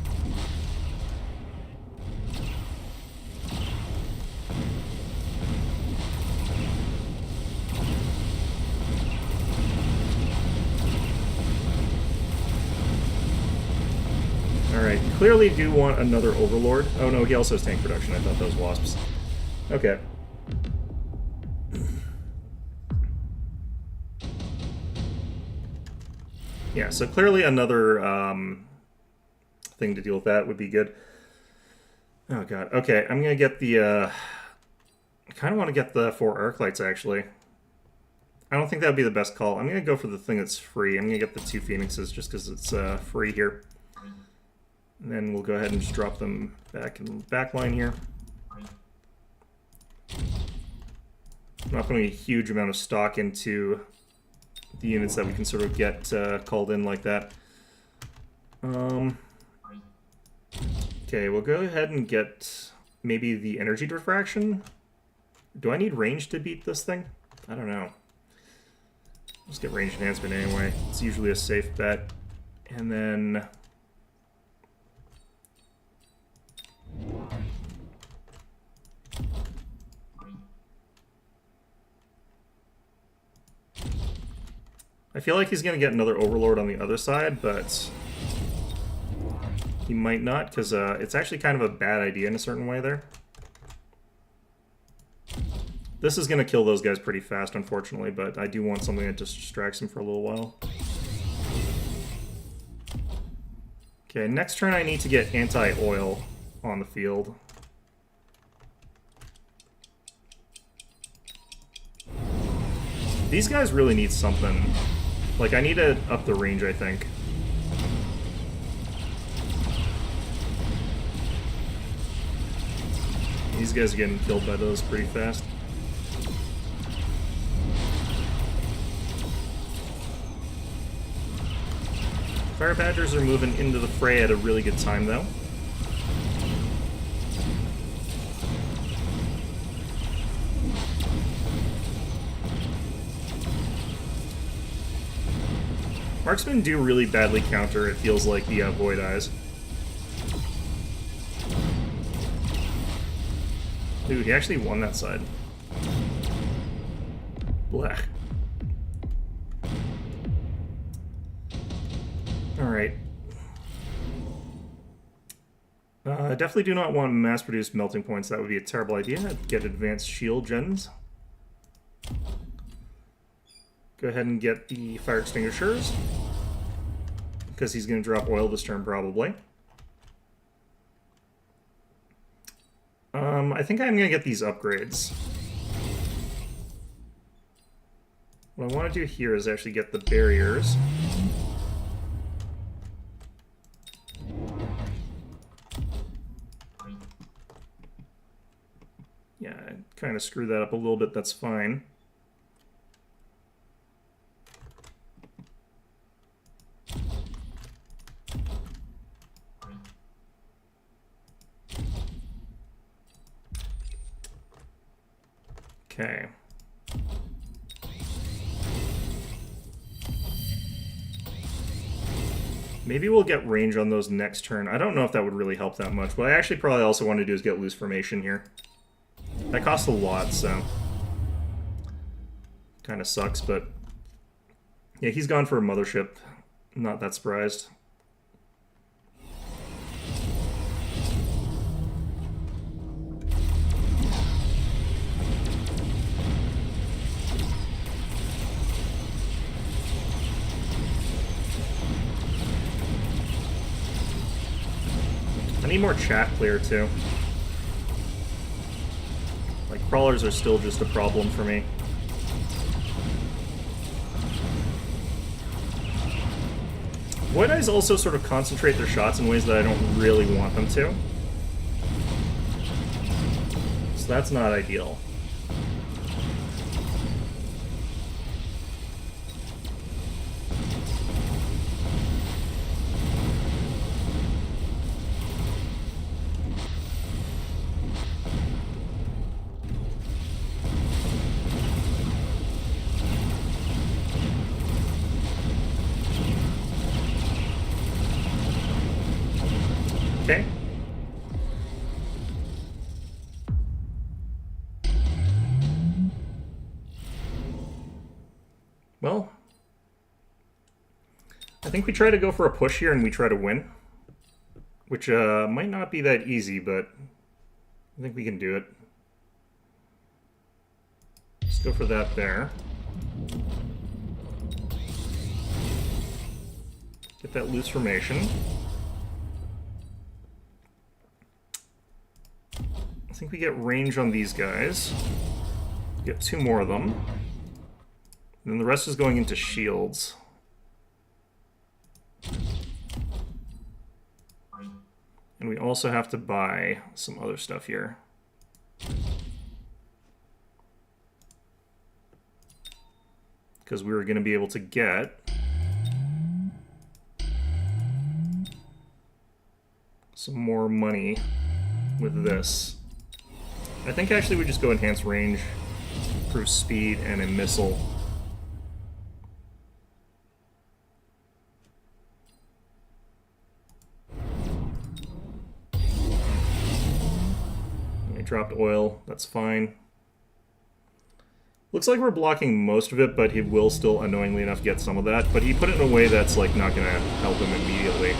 Alright, clearly do want another Overlord. Oh no, he also has tank production. I thought that was wasps. Okay. Yeah, so clearly another thing to deal with that would be good. Oh god. Okay, I'm gonna get the I kind of want to get the 4 arc lights actually. I don't think that would be the best call. I'm gonna go for the thing that's free. I'm gonna get the 2 Phoenixes just because it's free here. And then we'll go ahead and just drop them back in the back line here. I'm not putting a huge amount of stock into the units that we can sort of get called in like that. Okay, we'll go ahead and get maybe the energy diffraction. Do I need range to beat this thing? I don't know. Let's get range enhancement anyway. It's usually a safe bet. And then... I feel like he's going to get another Overlord on the other side, but he might not, because it's actually kind of a bad idea in a certain way there. This is going to kill those guys pretty fast, unfortunately, but I do want something that just distracts him for a little while. Okay, next turn I need to get anti-oil on the field. These guys really need something. Like, I need to up the range, I think. These guys are getting killed by those pretty fast. Fire Badgers are moving into the fray at a really good time, though. Marksmen do really badly counter, it feels like, the Void Eyes. Dude, he actually won that side. Blech. Alright. I definitely do not want mass-produced melting points. That would be a terrible idea. I'd get advanced shield gens. Go ahead and get the fire extinguishers. Because he's going to drop oil this turn, probably. I think I'm going to get these upgrades. What I want to do here is actually get the barriers. Yeah, I kind of screw that up a little bit, that's fine. Okay. Maybe we'll get range on those next turn. I don't know if that would really help that much. What I actually probably also want to do is get loose formation here. That costs a lot, so... kind of sucks, but... yeah, he's gone for a mothership. I'm not that surprised. I need more chat clear, too. Like, crawlers are still just a problem for me. Void Eyes also sort of concentrate their shots in ways that I don't really want them to. So that's not ideal. Okay. Well, I think we try to go for a push here and we try to win. Which might not be that easy, but I think we can do it. Let's go for that there. Get that loose formation. I think we get range on these guys. Get two more of them. And then the rest is going into shields. And we also have to buy some other stuff here. Because we were going to be able to get some more money with this. I think actually we just go enhance range, improve speed, and a missile. I dropped oil, that's fine. Looks like we're blocking most of it, but he will still, annoyingly enough, get some of that. But he put it in a way that's like not going to help him immediately.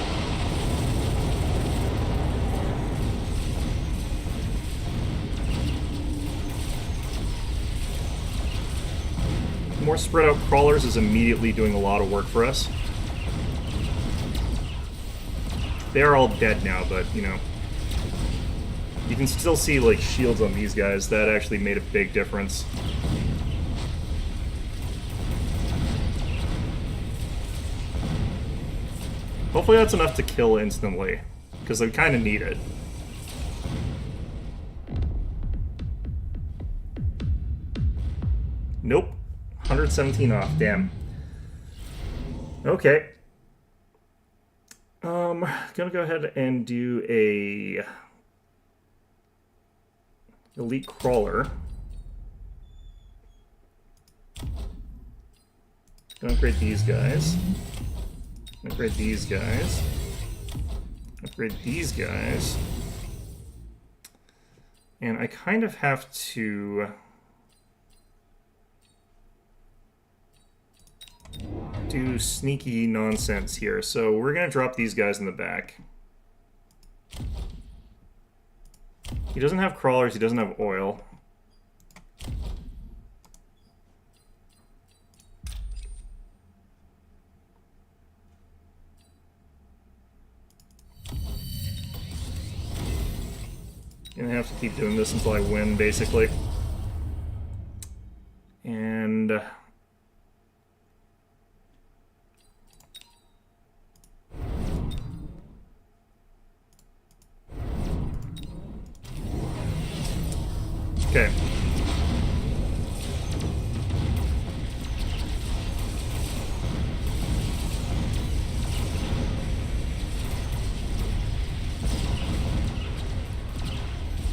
More spread out crawlers is immediately doing a lot of work for us. They are all dead now, but, you know, you can still see, like, shields on these guys. That actually made a big difference. Hopefully that's enough to kill instantly, because I kind of need it. Nope. 117 off, damn. Okay. Gonna go ahead and do a elite crawler. Gonna upgrade these guys. Upgrade these guys. Upgrade these guys. And I kind of have to do sneaky nonsense here. So we're going to drop these guys in the back. He doesn't have crawlers, he doesn't have oil. Gonna have to keep doing this until I win, basically. And okay.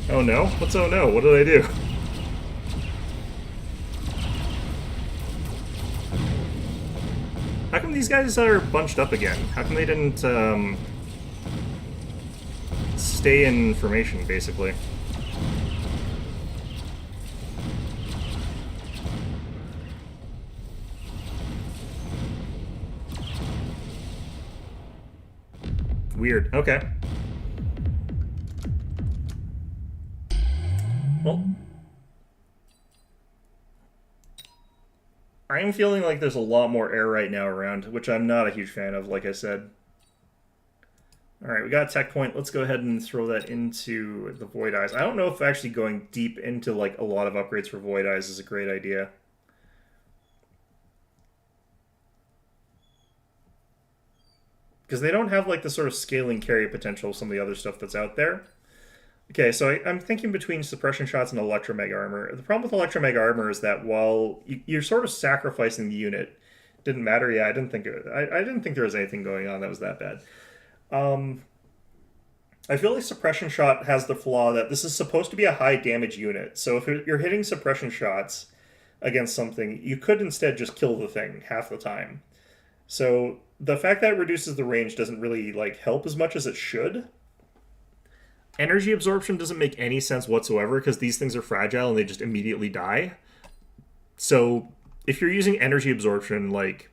Oh no? What's oh no? What did I do? How come these guys are bunched up again? How come they didn't stay in formation, basically? Weird. Okay. Well, I'm feeling like there's a lot more air right now around, which I'm not a huge fan of, like I said. Alright, we got a tech point. Let's go ahead and throw that into the Void Eyes. I don't know if actually going deep into like a lot of upgrades for Void Eyes is a great idea. Because they don't have like the sort of scaling carry potential of some of the other stuff that's out there. Okay, so I'm thinking between suppression shots and electromeg armor. The problem with electromeg armor is that while you're sort of sacrificing the unit, didn't matter. Yeah, I didn't think I didn't think there was anything going on that was that bad. I feel like suppression shot has the flaw that this is supposed to be a high damage unit. So if you're hitting suppression shots against something, you could instead just kill the thing half the time. So the fact that it reduces the range doesn't really like help as much as it should. Energy absorption doesn't make any sense whatsoever because these things are fragile and they just immediately die. So if you're using energy absorption, like,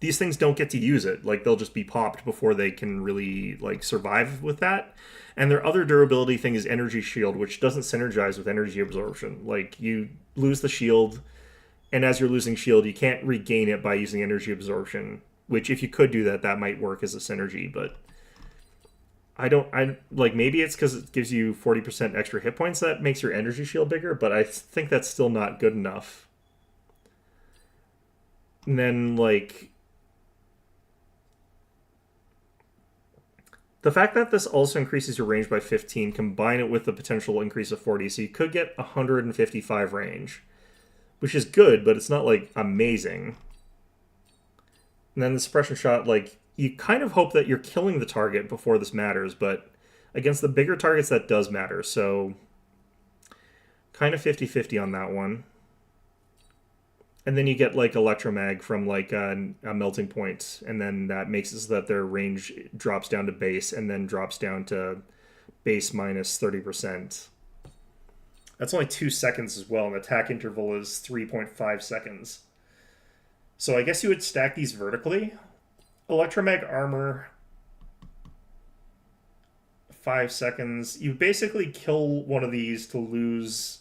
these things don't get to use it. Like, they'll just be popped before they can really, like, survive with that. And their other durability thing is energy shield, which doesn't synergize with energy absorption. Like, you lose the shield, and as you're losing shield, you can't regain it by using energy absorption. Which, if you could do that, that might work as a synergy, but like, maybe it's because it gives you 40% extra hit points that makes your energy shield bigger, but I think that's still not good enough. And then, like, the fact that this also increases your range by 15, combine it with the potential increase of 40, so you could get 155 range, which is good, but it's not, like, amazing. And then the suppression shot, like, you kind of hope that you're killing the target before this matters, but against the bigger targets, that does matter. So kind of 50-50 on that one. And then you get, like, electromag from, like, a melting point, and then that makes it so that their range drops down to base, and then drops down to base minus 30%. That's only 2 seconds as well, and the attack interval is 3.5 seconds. So I guess you would stack these vertically. Electromag armor, 5 seconds. You basically kill one of these to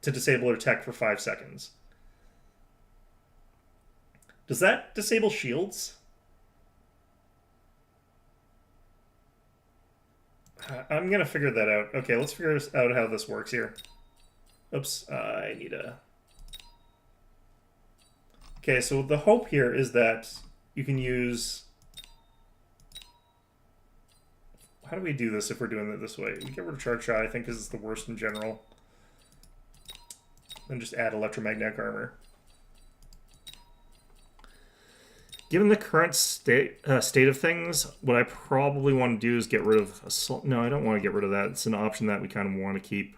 disable their tech for 5 seconds. Does that disable shields? I'm gonna figure that out. Okay, let's figure out how this works here. Oops, I need a... Okay, so the hope here is that you can use... How do we do this if we're doing it this way? We get rid of charge shot, I think, because it's the worst in general. Then just add electromagnetic armor. Given the current state of things, what I probably want to do is get rid of assault. No, I don't want to get rid of that. It's an option that we kind of want to keep.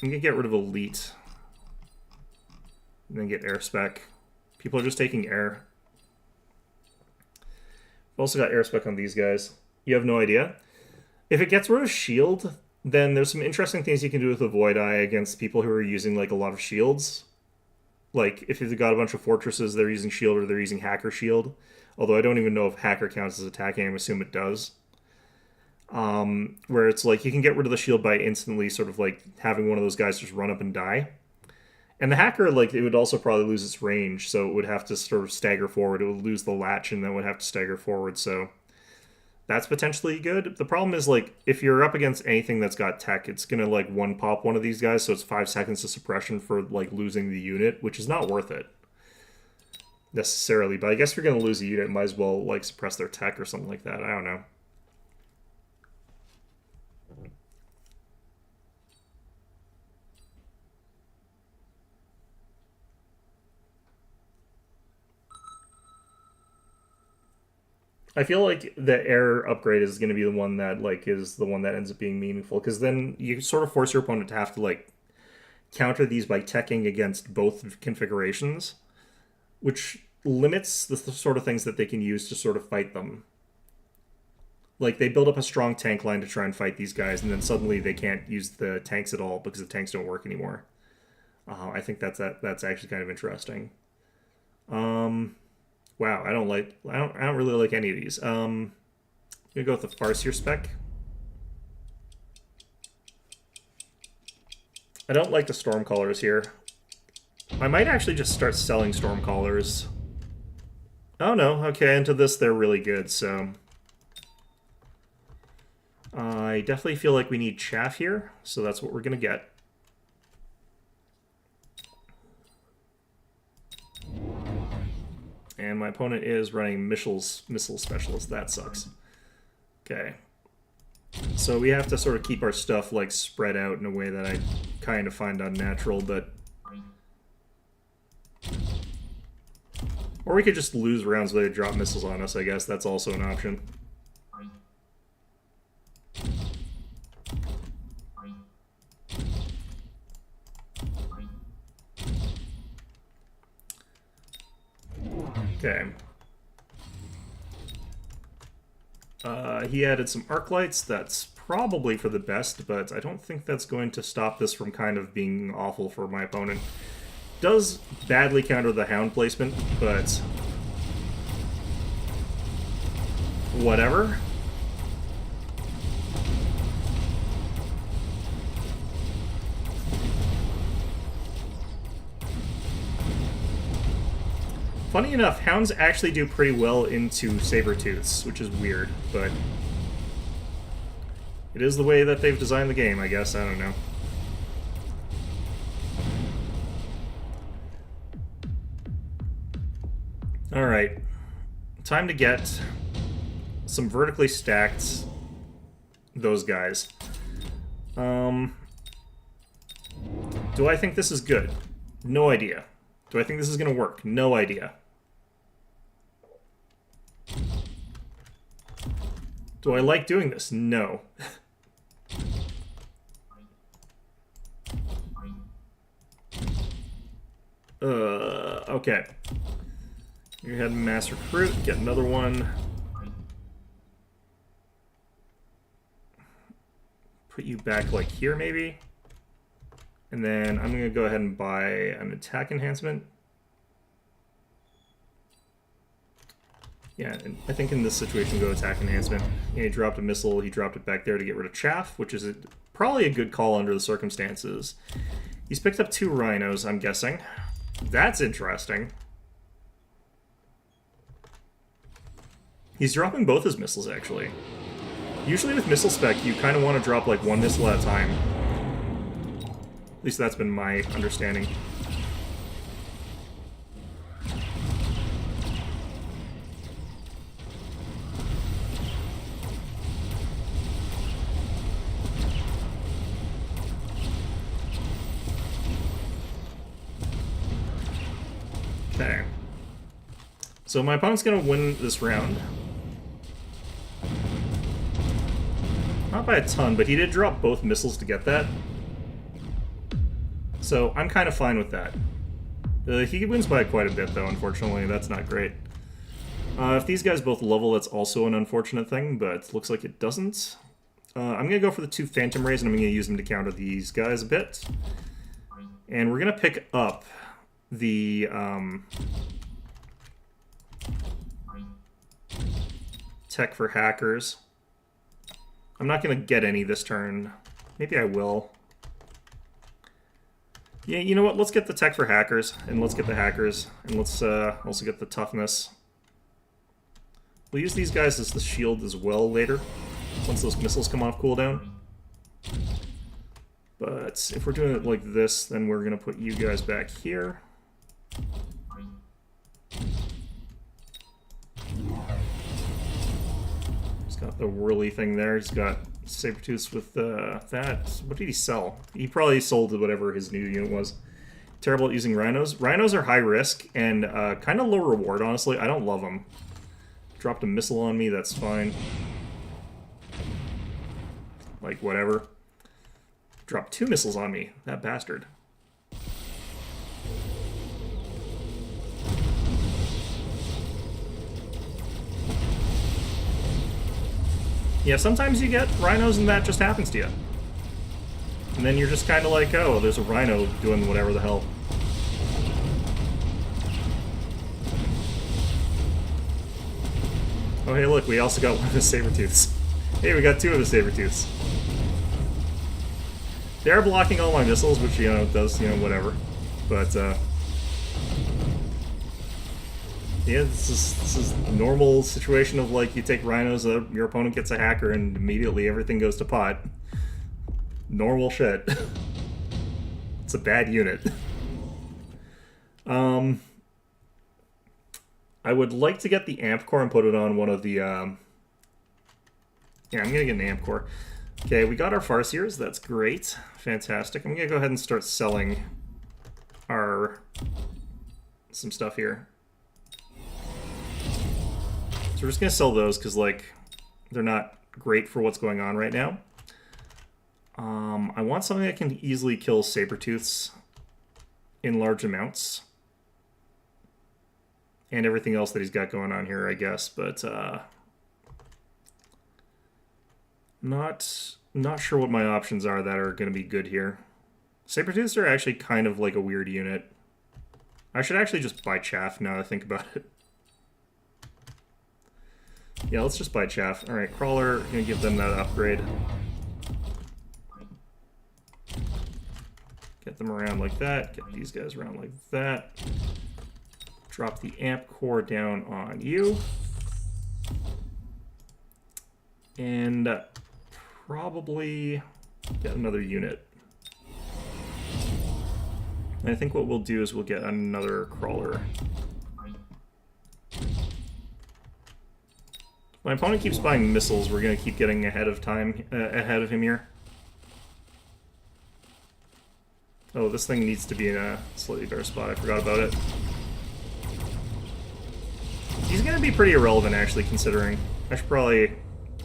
I'm going to get rid of elite. And then get air spec. People are just taking air. We've also got air spec on these guys. You have no idea. If it gets rid of shield, Then there's some interesting things you can do with the Void Eye against people who are using like a lot of shields. Like if you've got a bunch of fortresses, they're using shield or they're using hacker shield. Although I don't even know if hacker counts as attacking. I assume it does. Where it's like you can get rid of the shield by instantly sort of like having one of those guys just run up and die. And the hacker, like, it would also probably lose its range, so it would have to sort of stagger forward. It would lose the latch and then would have to stagger forward, so that's potentially good. The problem is, like, if you're up against anything that's got tech, it's gonna, like, one-pop one of these guys, so it's 5 seconds of suppression for, like, losing the unit, which is not worth it, necessarily. But I guess if you're gonna lose a unit, might as well, like, suppress their tech or something like that. I don't know. I feel like the air upgrade is going to be the one that like is the one that ends up being meaningful because then you sort of force your opponent to have to like counter these by teching against both configurations, which limits the sort of things that they can use to sort of fight them. Like they build up a strong tank line to try and fight these guys, and then suddenly they can't use the tanks at all because the tanks don't work anymore. I think that's actually kind of interesting. Wow, I don't really like any of these. I'm gonna go with the Farseer spec. I don't like the Stormcallers here. I might actually just start selling Stormcallers. Oh no, okay, into this they're really good, so... I definitely feel like we need chaff here, so that's what we're gonna get. And my opponent is running missile specialist. That sucks. Okay. So we have to sort of keep our stuff like spread out in a way that I kind of find unnatural, but... Or we could just lose rounds where they drop missiles on us, I guess. That's also an option. Okay. He added some arc lights. That's probably for the best, but I don't think that's going to stop this from kind of being awful for my opponent. Does badly counter the hound placement, but whatever. Funny enough, hounds actually do pretty well into saber-tooths, which is weird, but it is the way that they've designed the game, I guess. I don't know. Alright. Time to get some vertically stacked those guys. Do I think this is good? No idea. Do I think this is going to work? No idea. Do I like doing this? No. Okay. Go ahead and mass recruit, get another one. Put you back like here, maybe. And then I'm going to go ahead and buy an attack enhancement. Yeah, and I think in this situation, go attack enhancement. Yeah, he dropped a missile, he dropped it back there to get rid of chaff, which is probably a good call under the circumstances. He's picked up 2 rhinos, I'm guessing. That's interesting. He's dropping both his missiles, actually. Usually with missile spec, you kind of want to drop like 1 missile at a time. At least that's been my understanding. Okay. So my opponent's going to win this round. Not by a ton, but he did drop both missiles to get that. So I'm kind of fine with that. He wins by quite a bit, though, unfortunately. That's not great. If these guys both level, that's also an unfortunate thing, but looks like it doesn't. I'm going to go for the 2 Phantom Rays, and I'm going to use them to counter these guys a bit. And we're going to pick up the... tech for hackers. I'm not going to get any this turn. Maybe I will. Yeah, you know what? Let's get the tech for hackers, and let's get the hackers, and let's also get the toughness. We'll use these guys as the shield as well later, once those missiles come off cooldown. But if we're doing it like this, then we're going to put you guys back here. He's got the whirly thing there. He's got Sabertooths with that. What did he sell? He probably sold whatever his new unit was. Terrible at using rhinos. Rhinos are high risk and kind of low reward, honestly. I don't love them. Dropped a missile on me, that's fine. Like, whatever. Dropped 2 missiles on me, that bastard. Yeah, sometimes you get rhinos and that just happens to you. And then you're just kind of like, oh, there's a rhino doing whatever the hell. Oh, hey, look, we also got one of the Sabertooths. Hey, we got 2 of the Sabertooths. They are blocking all my missiles, which, you know, does, you know, whatever. But, yeah, this is a normal situation of, like, you take rhinos, your opponent gets a hacker, and immediately everything goes to pot. Normal shit. It's a bad unit. I would like to get the amp core and put it on one of the, yeah, I'm gonna get an amp core. Okay, we got our Farseers, that's great. Fantastic. I'm gonna go ahead and start selling some stuff here. So we're just gonna sell those because, like, they're not great for what's going on right now. I want something that can easily kill Sabertooths in large amounts. And everything else that he's got going on here, I guess, but not sure what my options are that are going to be good here. Sabertooths are actually kind of like a weird unit. I should actually just buy chaff now that I think about it. Yeah, let's just buy chaff. Alright, Crawler, gonna give them that upgrade. Get them around like that, get these guys around like that. Drop the amp core down on you. And probably get another unit. And I think what we'll do is we'll get another crawler. My opponent keeps buying missiles. We're going to keep getting ahead of him here. Oh, this thing needs to be in a slightly better spot. I forgot about it. He's going to be pretty irrelevant, actually, considering. I should probably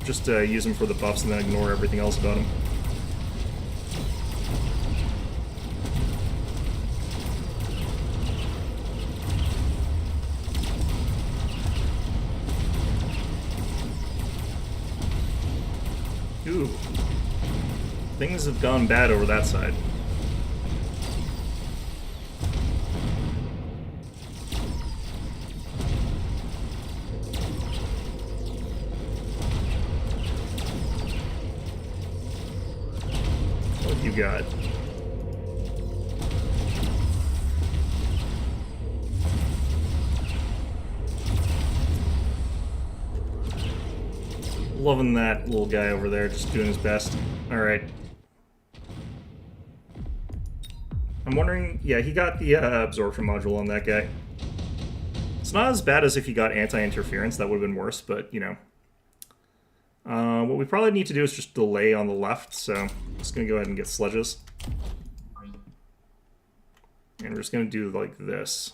just use him for the buffs and then ignore everything else about him. Ooh. Things have gone bad over that side. What you got? Loving that little guy over there, just doing his best. Alright. I'm wondering, yeah, he got the absorption module on that guy. It's not as bad as if he got anti-interference, that would have been worse, but, you know. What we probably need to do is just delay on the left, so I'm just going to go ahead and get sledges. And we're just going to do like this.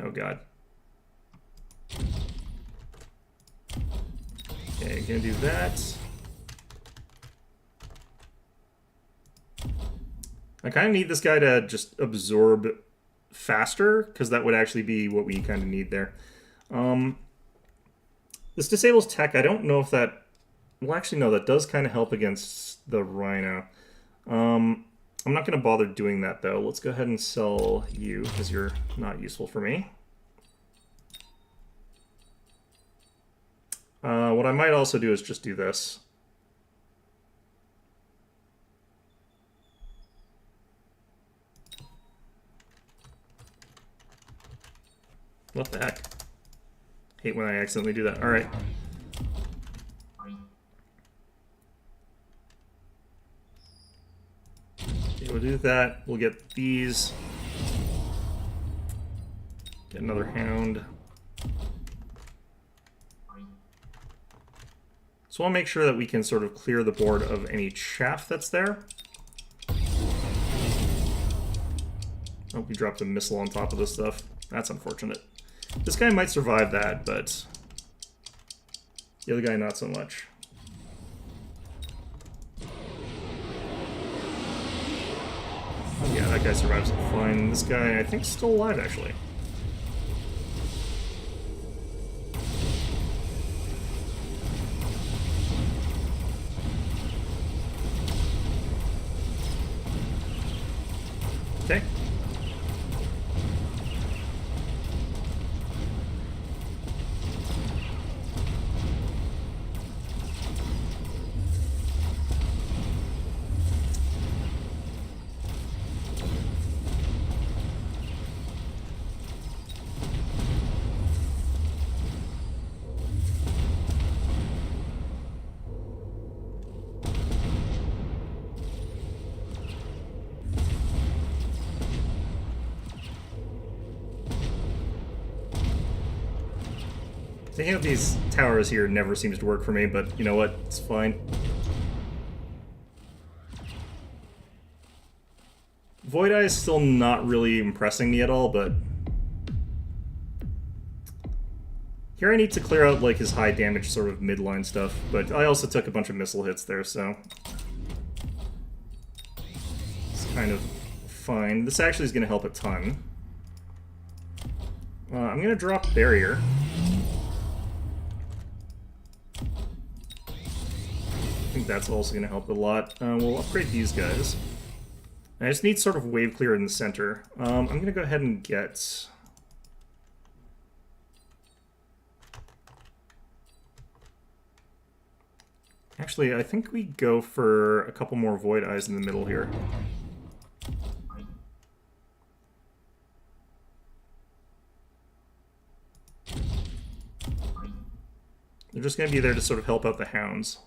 Oh god. Okay, gonna do that. I kind of need this guy to just absorb faster, because that would actually be what we kind of need there. This disables tech. I don't know if that... Well, actually, no, that does kind of help against the Rhino. I'm not going to bother doing that, though. Let's go ahead and sell you, because you're not useful for me. What I might also do is just do this. What the heck? Hate when I accidentally do that. Alright. Okay, we'll do that. We'll get these. Get another hound. So I'll make sure that we can sort of clear the board of any chaff that's there. Oh, we dropped a missile on top of this stuff. That's unfortunate. This guy might survive that, but the other guy not so much. Yeah, that guy survives fine. This guy, I think, is still alive, actually. Okay. Taking out these towers here never seems to work for me, but you know what? It's fine. Void Eye is still not really impressing me at all, but here I need to clear out like his high damage sort of midline stuff, but I also took a bunch of missile hits there, so it's kind of fine. This actually is going to help a ton. I'm going to drop Barrier. I think that's also going to help a lot. We'll upgrade these guys. I just need sort of wave clear in the center. I'm going to go ahead and get... Actually, I think we go for a couple more Void Eyes in the middle here. They're just going to be there to sort of help out the hounds.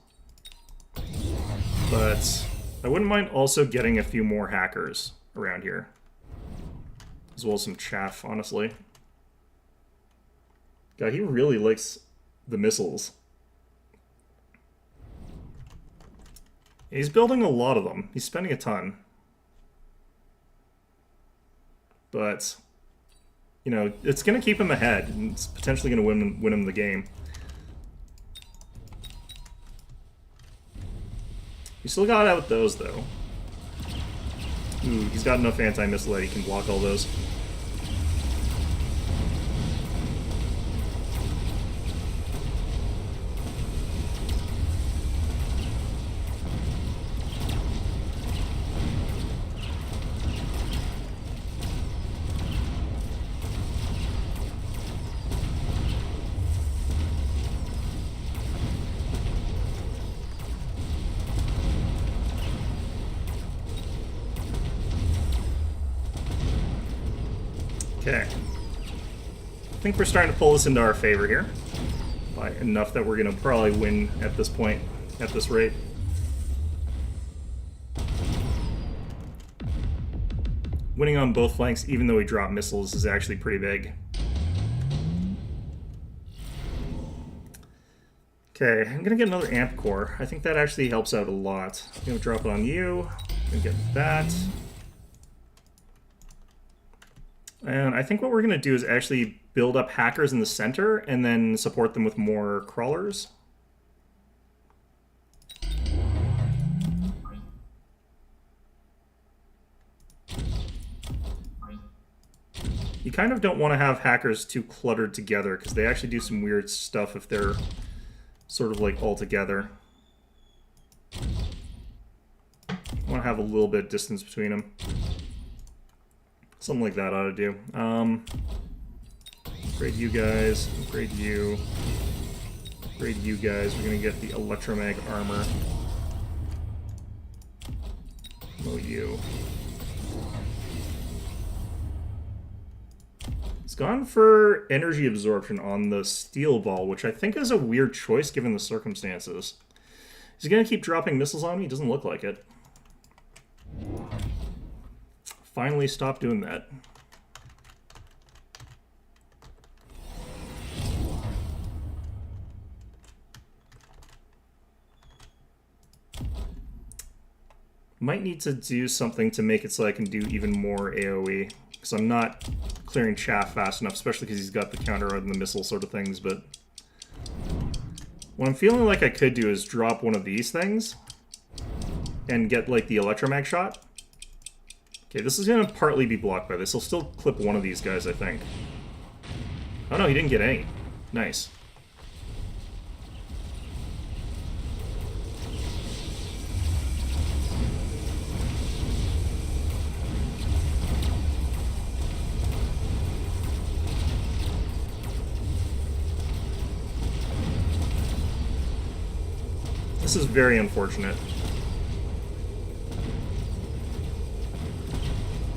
But I wouldn't mind also getting a few more hackers around here. As well as some chaff, honestly. God, he really likes the missiles. He's building a lot of them. He's spending a ton. But, you know, it's going to keep him ahead. And it's potentially going to win him the game. He still got out those, though. Ooh, he's got enough anti-missile that he can block all those. Okay. I think we're starting to pull this into our favor here. By enough that we're going to probably win at this point, at this rate. Winning on both flanks, even though we drop missiles, is actually pretty big. Okay, I'm going to get another amp core. I think that actually helps out a lot. I'm going to drop it on you. I'm going to get that. And I think what we're going to do is actually build up hackers in the center and then support them with more crawlers. You kind of don't want to have hackers too cluttered together, because they actually do some weird stuff if they're sort of like all together. Want to have a little bit of distance between them. Something like that ought to do. Upgrade you guys. Upgrade you. Upgrade you guys. We're going to get the electromag armor. Promote you. He's gone for energy absorption on the steel ball, which I think is a weird choice given the circumstances. Is he going to keep dropping missiles on me? He doesn't look like it. Finally stop doing that. Might need to do something to make it so I can do even more AoE. Because I'm not clearing chaff fast enough, especially because he's got the counter on the missile sort of things, but... what I'm feeling like I could do is drop one of these things and get, like, the electromag shot. Okay, this is going to partly be blocked by this. He'll still clip one of these guys, I think. Oh no, he didn't get any. Nice. This is very unfortunate.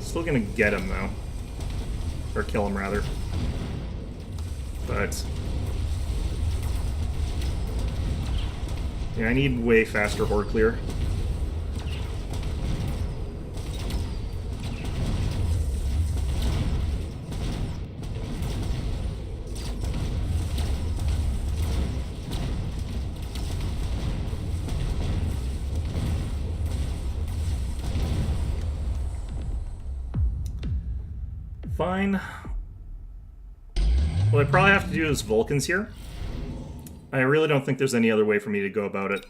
Still gonna get him, though. Or kill him, rather. But... yeah, I need way faster horde clear. Fine. What I probably have to do is Vulcans here. I really don't think there's any other way for me to go about it.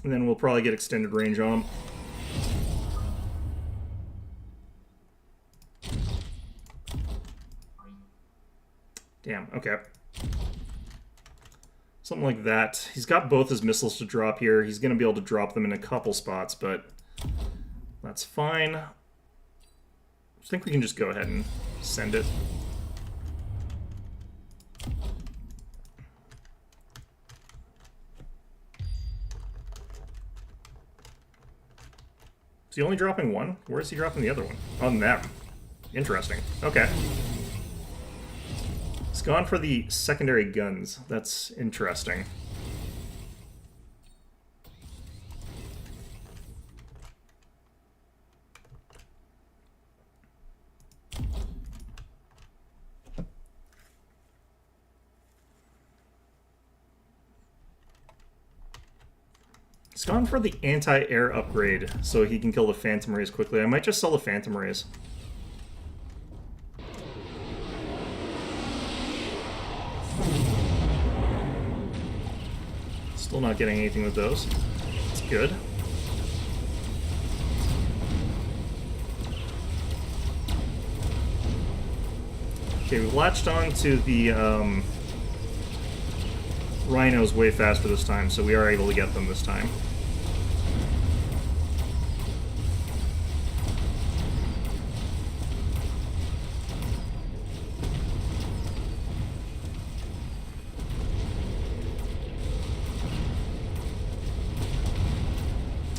And then we'll probably get extended range on them. Damn, okay. Something like that. He's got both his missiles to drop here. He's going to be able to drop them in a couple spots, but that's fine. I think we can just go ahead and send it. Is he only dropping one? Where is he dropping the other one? On them. Interesting. Okay. He's gone for the secondary guns. That's interesting. He's gone for the anti-air upgrade so he can kill the Phantom Rays quickly. I might just sell the Phantom Rays. Still not getting anything with those. It's good. Okay, we've latched on to the rhinos way faster this time, so we are able to get them this time.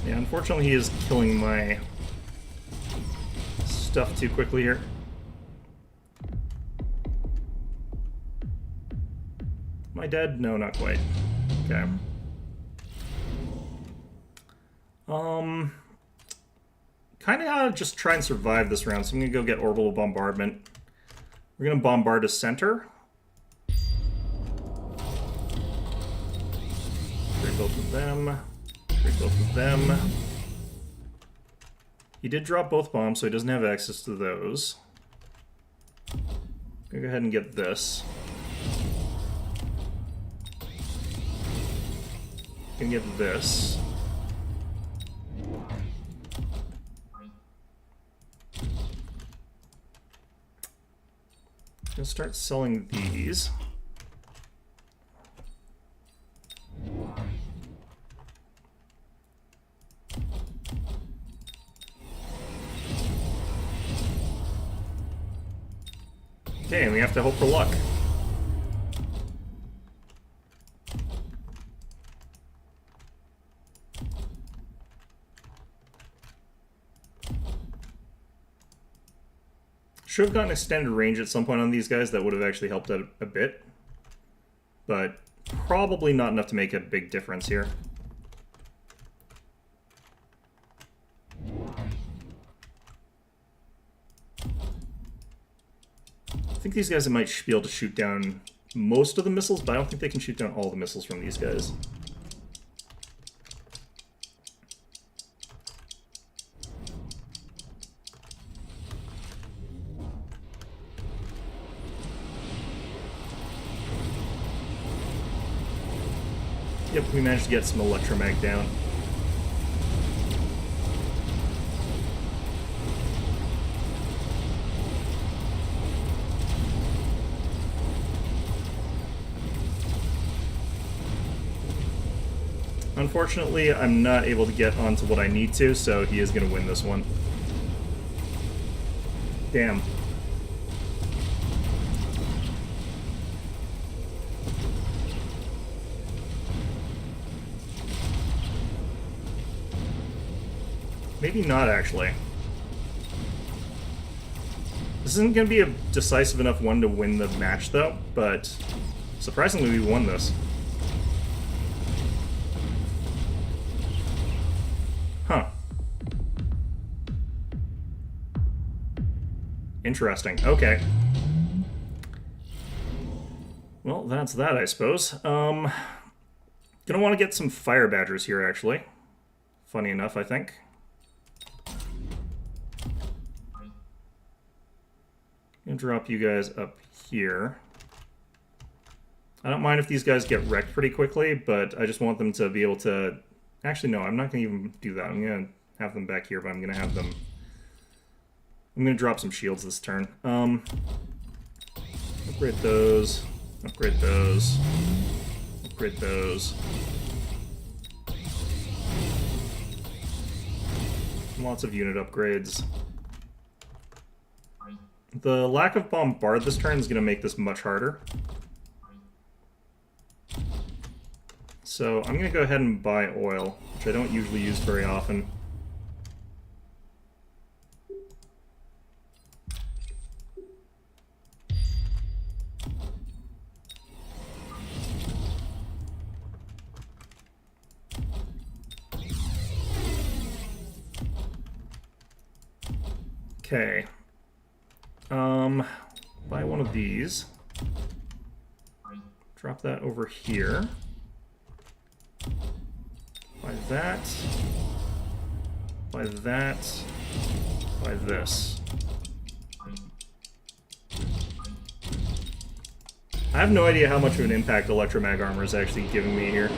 Yeah, unfortunately he is killing my stuff too quickly here. Am I dead? No, not quite. Okay. Kind of gotta just try and survive this round, so I'm gonna go get orbital bombardment. We're gonna bombard a center. Break both of them. Break both of them. He did drop both bombs, so he doesn't have access to those. I'm gonna go ahead and get this. Can get this. I'll start selling these. Okay, and we have to hope for luck. Should have gotten extended range at some point on these guys. That would have actually helped out a bit. But probably not enough to make a big difference here. I think these guys might be able to shoot down most of the missiles, but I don't think they can shoot down all the missiles from these guys. Yep, we managed to get some electromag down. Unfortunately, I'm not able to get onto what I need to, so he is going to win this one. Damn. Maybe not, actually. This isn't going to be a decisive enough one to win the match, though, but surprisingly, we won this. Huh. Interesting. Okay. Well, that's that, I suppose. Gonna want to get some fire badgers here, actually. Funny enough, I think. Gonna drop you guys up here. I don't mind if these guys get wrecked pretty quickly, but I just want them to be able to... Actually, no, I'm not going to even do that. I'm going to have them back here, but I'm going to have them... I'm going to drop some shields this turn. Upgrade those. Upgrade those. Upgrade those. Lots of unit upgrades. The lack of bombard this turn is going to make this much harder. So I'm going to go ahead and buy oil, which I don't usually use very often. Okay. Buy one of these. Drop that over here. Buy that. Buy that. Buy this. I have no idea how much of an impact electromag armor is actually giving me here.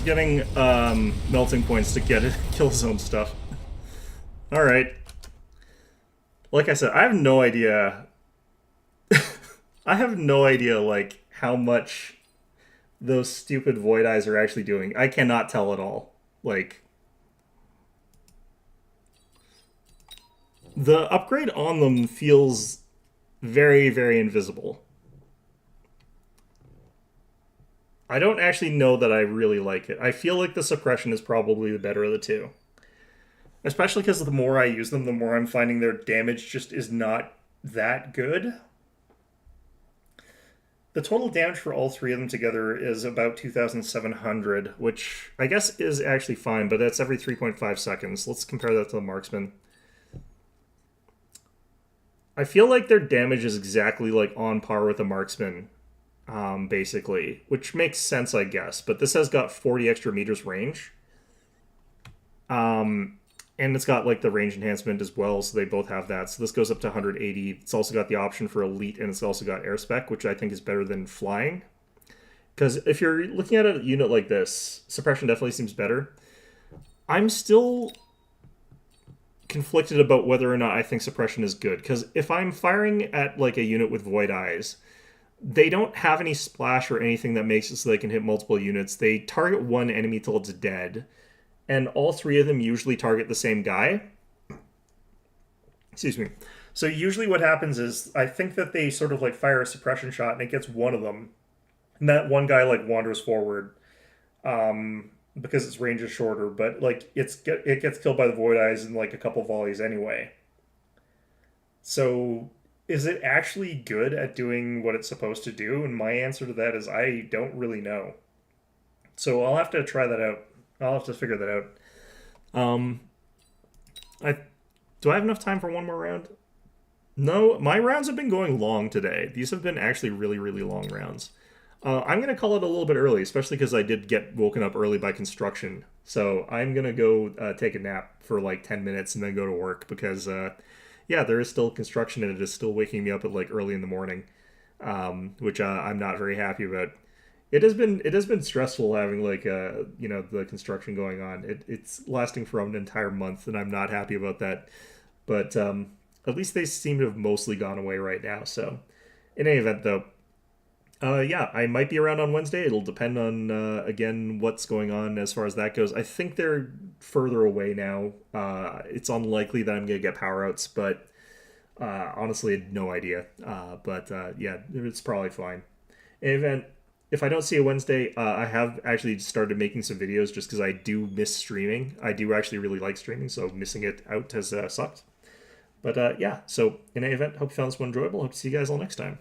Getting melting points to get it, kill his own stuff. Alright. Like I said, I have no idea. I have no idea, like, how much those stupid Void Eyes are actually doing. I cannot tell at all. Like, the upgrade on them feels very, very invisible. I don't actually know that I really like it. I feel like the suppression is probably the better of the two. Especially because the more I use them, the more I'm finding their damage just is not that good. The total damage for all three of them together is about 2,700, which I guess is actually fine, but that's every 3.5 seconds. Let's compare that to the Marksman. I feel like their damage is exactly like on par with the Marksman. Basically, which makes sense, I guess, but this has got 40 extra meters range. And it's got like the range enhancement as well, so they both have that. So this goes up to 180. It's also got the option for elite, and it's also got air spec, which I think is better than flying. Because if you're looking at a unit like this, suppression definitely seems better. I'm still conflicted about whether or not I think suppression is good. Because if I'm firing at like a unit with void eyes, they don't have any splash or anything that makes it so they can hit multiple units. They target one enemy till it's dead, and all three of them usually target the same guy. Excuse me. So usually what happens is I think that they sort of like fire a suppression shot and it gets one of them, and that one guy like wanders forward, because its range is shorter. But like it gets killed by the void eyes in like a couple volleys anyway. So is it actually good at doing what it's supposed to do? And my answer to that is I don't really know. So I'll have to try that out. I'll have to figure that out. I do I have enough time for one more round? No, my rounds have been going long today. These have been actually really, really long rounds. I'm going to call it a little bit early, especially because I did get woken up early by construction. So I'm going to go take a nap for like 10 minutes and then go to work because, yeah, there is still construction and it is still waking me up at like early in the morning, which I'm not very happy about. It has been stressful having like the construction going on. It's lasting for an entire month and I'm not happy about that. But at least they seem to have mostly gone away right now. So in any event, though, yeah, I might be around on Wednesday. It'll depend on, again, what's going on as far as that goes. I think they're further away now. It's unlikely that I'm going to get power outs, but honestly, no idea. But yeah, it's probably fine. In any event, if I don't see a Wednesday, I have actually started making some videos just because I do miss streaming. I do actually really like streaming, so missing it out has sucked. But yeah, so in any event, hope you found this one enjoyable. Hope to see you guys all next time.